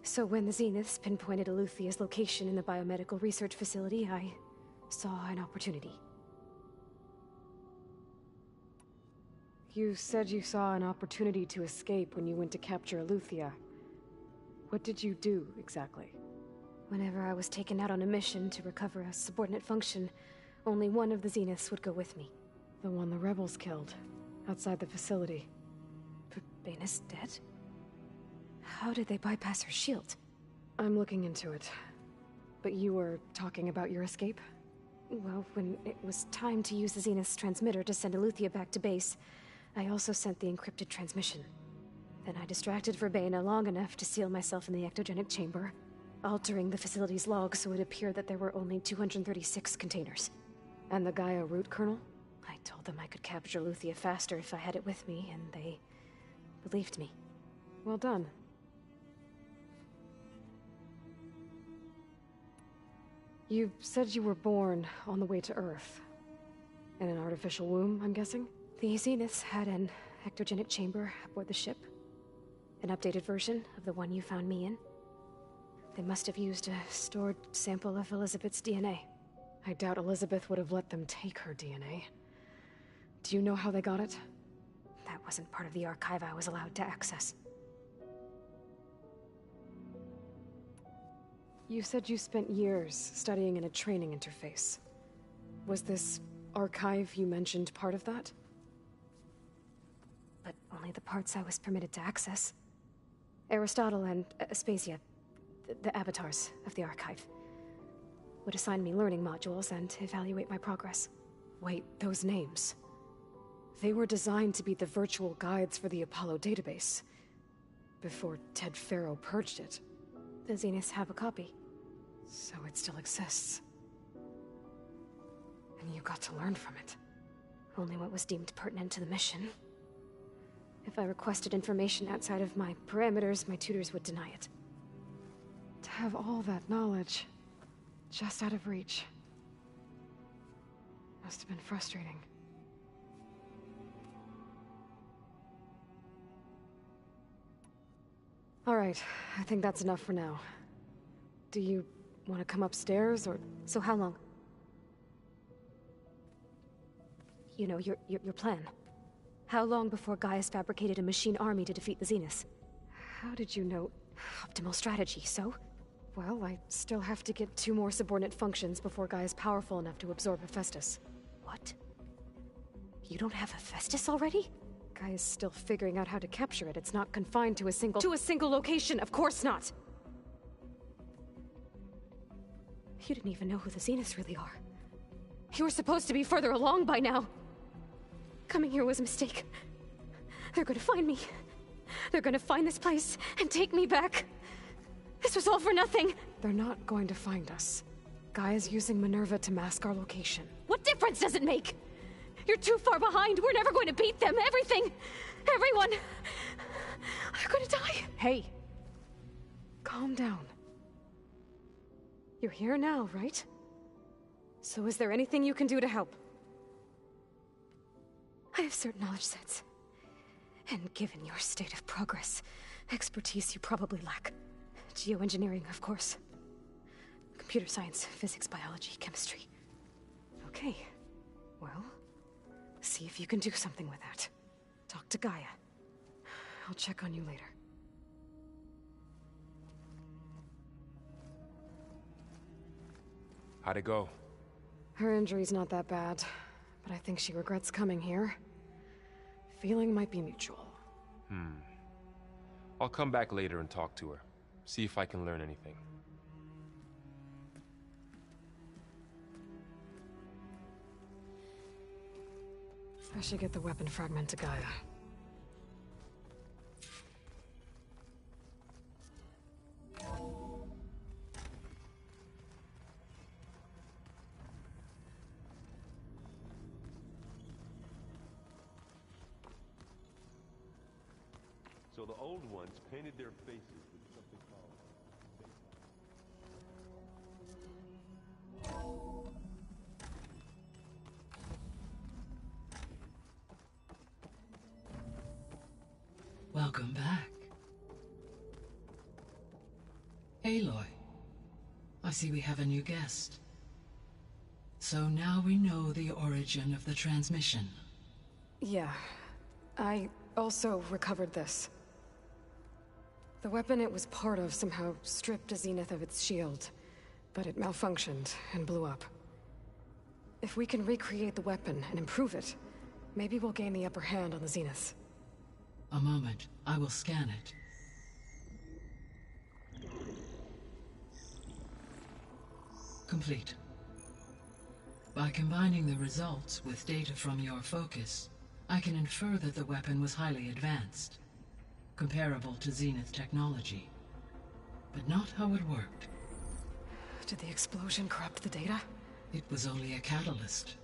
So when the Zeniths pinpointed Eluthia's location in the biomedical research facility, I saw an opportunity. You said you saw an opportunity to escape when you went to capture Eluthia. What did you do, exactly? Whenever I was taken out on a mission to recover a subordinate function, only one of the Zeniths would go with me. The one the rebels killed, outside the facility. But Bannis dead? How did they bypass her shield? I'm looking into it. But you were talking about your escape? Well, when it was time to use the Zenith's transmitter to send Eluthia back to base, I also sent the encrypted transmission. Then I distracted Verbena long enough to seal myself in the ectogenic chamber, altering the facility's log so it appeared that there were only 236 containers. And the Gaia root kernel? I told them I could capture Eluthia faster if I had it with me, and they believed me. Well done. You said you were born on the way to Earth. In an artificial womb, I'm guessing? The Zeniths had an ectogenic chamber aboard the ship. An updated version of the one you found me in. They must have used a stored sample of Elizabeth's DNA. I doubt Elizabeth would have let them take her DNA. Do you know how they got it? That wasn't part of the archive I was allowed to access. You said you spent years studying in a training interface. Was this archive you mentioned part of that? But only the parts I was permitted to access. Aristotle and Aspasia, the avatars of the archive, would assign me learning modules and evaluate my progress. Wait, those names. They were designed to be the virtual guides for the Apollo database. Before Ted Faro purged it. The Zeniths have a copy. So it still exists. And you got to learn from it. Only what was deemed pertinent to the mission. If I requested information outside of my parameters, my tutors would deny it. To have all that knowledge, just out of reach. Must have been frustrating. All right, I think that's enough for now. Do you want to come upstairs, or... So how long? You know, your plan. How long before Gaius fabricated a machine army to defeat the Zeniths? How did you know? Optimal strategy, so? Well, I still have to get 2 more subordinate functions before Gaia's powerful enough to absorb Hephaestus. What? You don't have Hephaestus already? Gaia's still figuring out how to capture it. It's not confined to a single location, of course not! You didn't even know who the Zeniths really are. You were supposed to be further along by now. Coming here was a mistake. They're gonna find me. They're gonna find this place and take me back. This was all for nothing. They're not going to find us. Gaia's using Minerva to mask our location. What difference does it make? You're too far behind. We're never going to beat them. Everything, everyone, are gonna die. Hey, calm down. You're here now, right? So is there anything you can do to help? I have certain knowledge sets. And given your state of progress, expertise you probably lack. Geoengineering, of course. Computer science, physics, biology, chemistry. Okay. Well, see if you can do something with that. Talk to Gaia. I'll check on you later. How'd it go? Her injury's not that bad, but I think she regrets coming here. Feeling might be mutual. I'll come back later and talk to her. See if I can learn anything. I should get the weapon fragment to Gaia. So the old ones painted their faces with something called... Welcome back. Aloy, I see we have a new guest. So now we know the origin of the transmission. Yeah. I also recovered this. The weapon it was part of somehow stripped a Zenith of its shield, but it malfunctioned and blew up. If we can recreate the weapon and improve it, maybe we'll gain the upper hand on the Zeniths. A moment, I will scan it. Complete. By combining the results with data from your focus, I can infer that the weapon was highly advanced, comparable to Zenith technology, but not how it worked. Did the explosion corrupt the data? It was only a catalyst.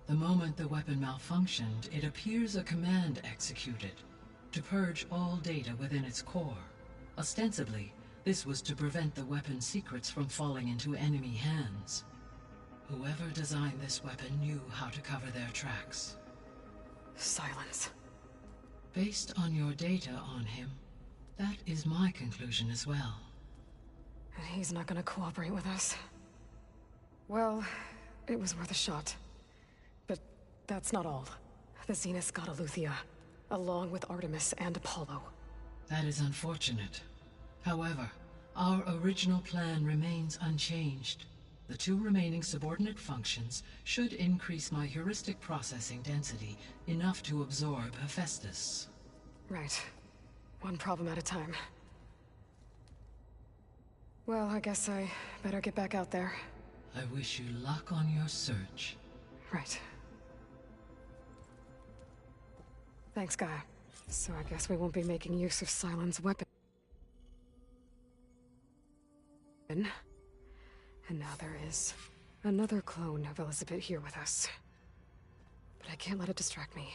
The moment the weapon malfunctioned, it appears a command executed to purge all data within its core. Ostensibly, this was to prevent the weapon's secrets from falling into enemy hands. Whoever designed this weapon knew how to cover their tracks. Silence. Based on your data on him, that is my conclusion as well. And he's not gonna cooperate with us. Well, it was worth a shot. But that's not all. The Zeniths got Eleuthia. along with Artemis and Apollo. That is unfortunate. However, our original plan remains unchanged. The 2 remaining subordinate functions should increase my heuristic processing density enough to absorb Hephaestus. Right. One problem at a time. Well, I guess I better get back out there. I wish you luck on your search. Right. Thanks, Gaia. So I guess we won't be making use of Sylens' weapon. And now there is another clone of Elizabeth here with us. But I can't let it distract me.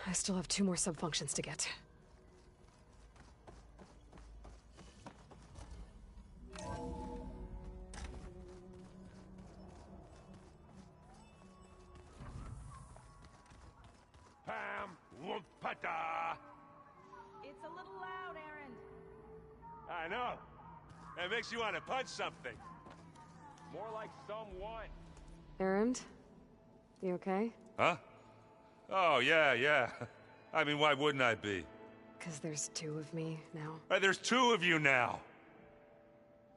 I still have 2 more sub-functions to get. Pam Wumpata! It's a little loud, Aaron. I know. It makes you want to punch something. More like someone. Erend? You okay? Huh? Oh, yeah. I mean, why wouldn't I be? 'Cause there's 2 of me now. There's 2 of you now!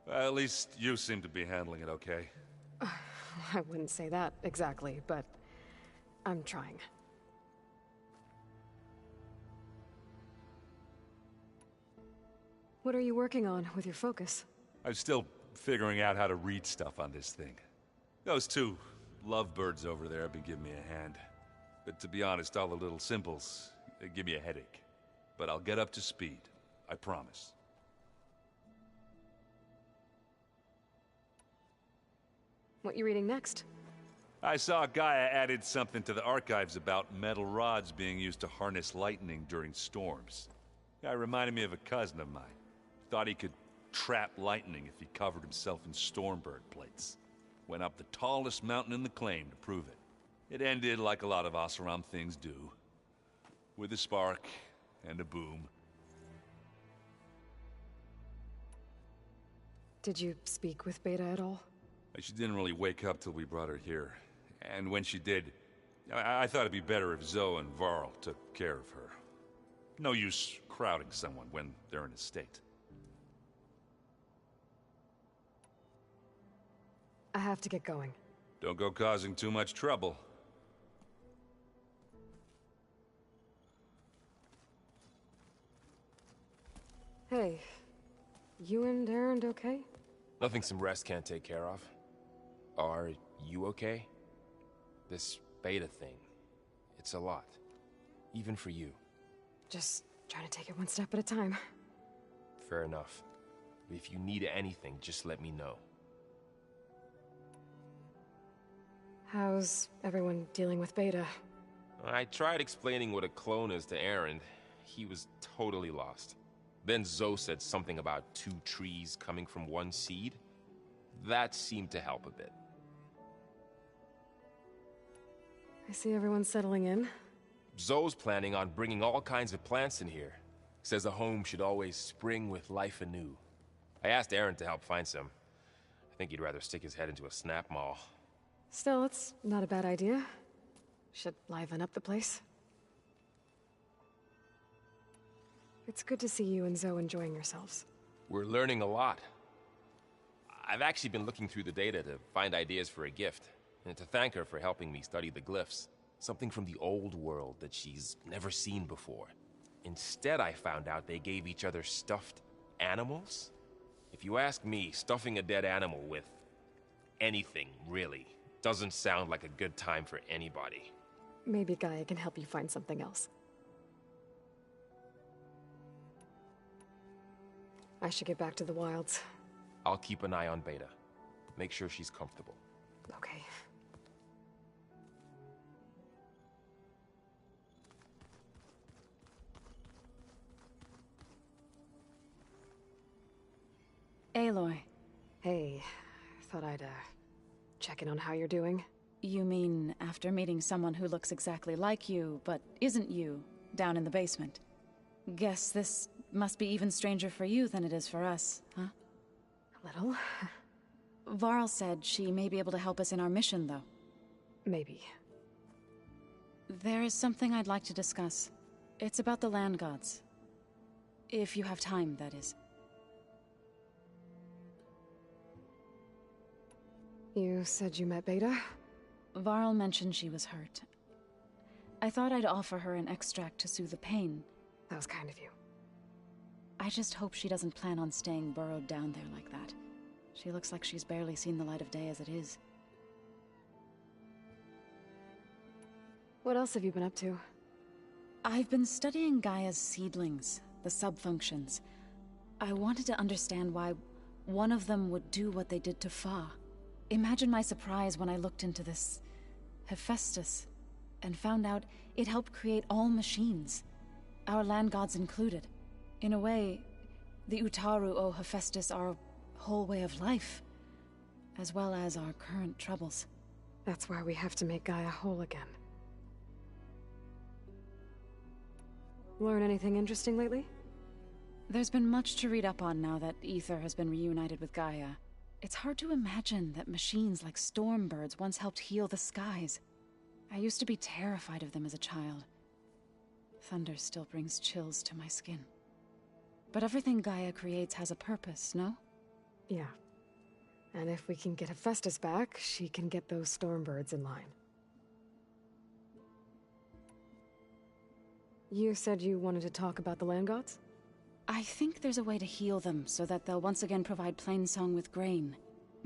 Well, at least you seem to be handling it okay. I wouldn't say that exactly, but I'm trying. What are you working on with your focus? I'm still figuring out how to read stuff on this thing. Those 2 lovebirds over there have been giving me a hand. But to be honest, all the little symbols, they give me a headache. But I'll get up to speed. I promise. What you reading next? I saw Gaia added something to the archives about metal rods being used to harness lightning during storms. Guy reminded me of a cousin of mine. Thought he could trap lightning if he covered himself in Stormbird plates. Went up the tallest mountain in the claim to prove it. It ended like a lot of Oseram things do. With a spark and a boom. Did you speak with Beta at all? She didn't really wake up till we brought her here. And when she did, I thought it'd be better if Zoe and Varl took care of her. No use crowding someone when they're in a state. I have to get going. Don't go causing too much trouble. Hey, you and Erend okay? Nothing some rest can't take care of. Are you okay? This beta thing, it's a lot. Even for you. Just trying to take it one step at a time. Fair enough. If you need anything, just let me know. How's everyone dealing with Beta? I tried explaining what a clone is to Aaron. He was totally lost. Then Zoe said something about 2 trees coming from 1 seed. That seemed to help a bit. I see everyone's settling in. Zoe's planning on bringing all kinds of plants in here. Says a home should always spring with life anew. I asked Aaron to help find some. I think he'd rather stick his head into a snap mall. Still, it's not a bad idea. Should liven up the place. It's good to see you and Zoe enjoying yourselves. We're learning a lot. I've actually been looking through the data to find ideas for a gift, and to thank her for helping me study the glyphs. Something from the old world that she's never seen before. Instead, I found out they gave each other stuffed animals. If you ask me, stuffing a dead animal with anything, really, doesn't sound like a good time for anybody. Maybe Gaia can help you find something else. I should get back to the wilds. I'll keep an eye on Beta. Make sure she's comfortable. Okay. Aloy. Hey, thought I'd, check in on how you're doing. You mean after meeting someone who looks exactly like you, but isn't you, down in the basement? Guess this must be even stranger for you than it is for us, huh? A little. Varl said she may be able to help us in our mission, though. Maybe. There is something I'd like to discuss. It's about the land gods. If you have time, that is. You said you met Beta? Varl mentioned she was hurt. I thought I'd offer her an extract to soothe the pain. That was kind of you. I just hope she doesn't plan on staying burrowed down there like that. She looks like she's barely seen the light of day as it is. What else have you been up to? I've been studying Gaia's seedlings, the subfunctions. I wanted to understand why one of them would do what they did to Fa. Imagine my surprise when I looked into this Hephaestus and found out it helped create all machines, our land gods included. In a way, the Utaru owe Hephaestus our whole way of life, as well as our current troubles. That's why we have to make Gaia whole again. Learn anything interesting lately? There's been much to read up on now that Ether has been reunited with Gaia. It's hard to imagine that machines like Stormbirds once helped heal the skies. I used to be terrified of them as a child. Thunder still brings chills to my skin. But everything Gaia creates has a purpose, no? Yeah. And if we can get Hephaestus back, she can get those Stormbirds in line. You said you wanted to talk about the land gods? I think there's a way to heal them so that they'll once again provide Plainsong with grain.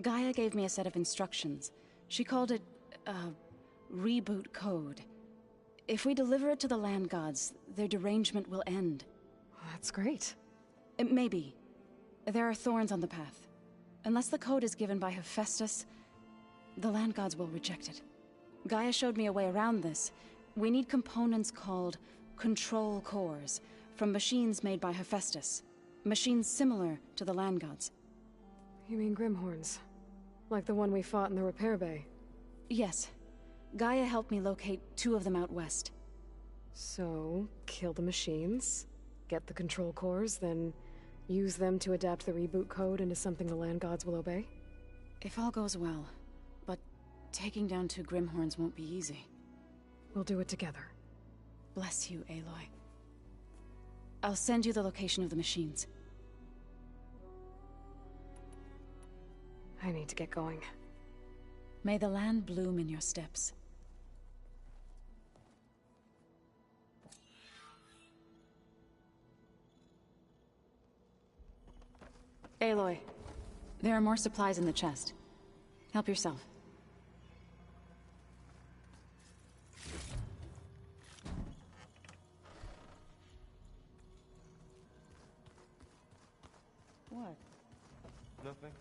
Gaia gave me a set of instructions. She called it reboot code. If we deliver it to the land gods, their derangement will end. That's great. Maybe. There are thorns on the path. Unless the code is given by Hephaestus, the land gods will reject it. Gaia showed me a way around this. We need components called control cores from machines made by Hephaestus. Machines similar to the land gods. You mean Grimhorns? Like the one we fought in the repair bay? Yes. Gaia helped me locate 2 of them out west. So, kill the machines, get the control cores, then use them to adapt the reboot code into something the land gods will obey? If all goes well. But taking down 2 Grimhorns won't be easy. We'll do it together. Bless you, Aloy. I'll send you the location of the machines. I need to get going. May the land bloom in your steps. Aloy, there are more supplies in the chest. Help yourself. What? Nothing.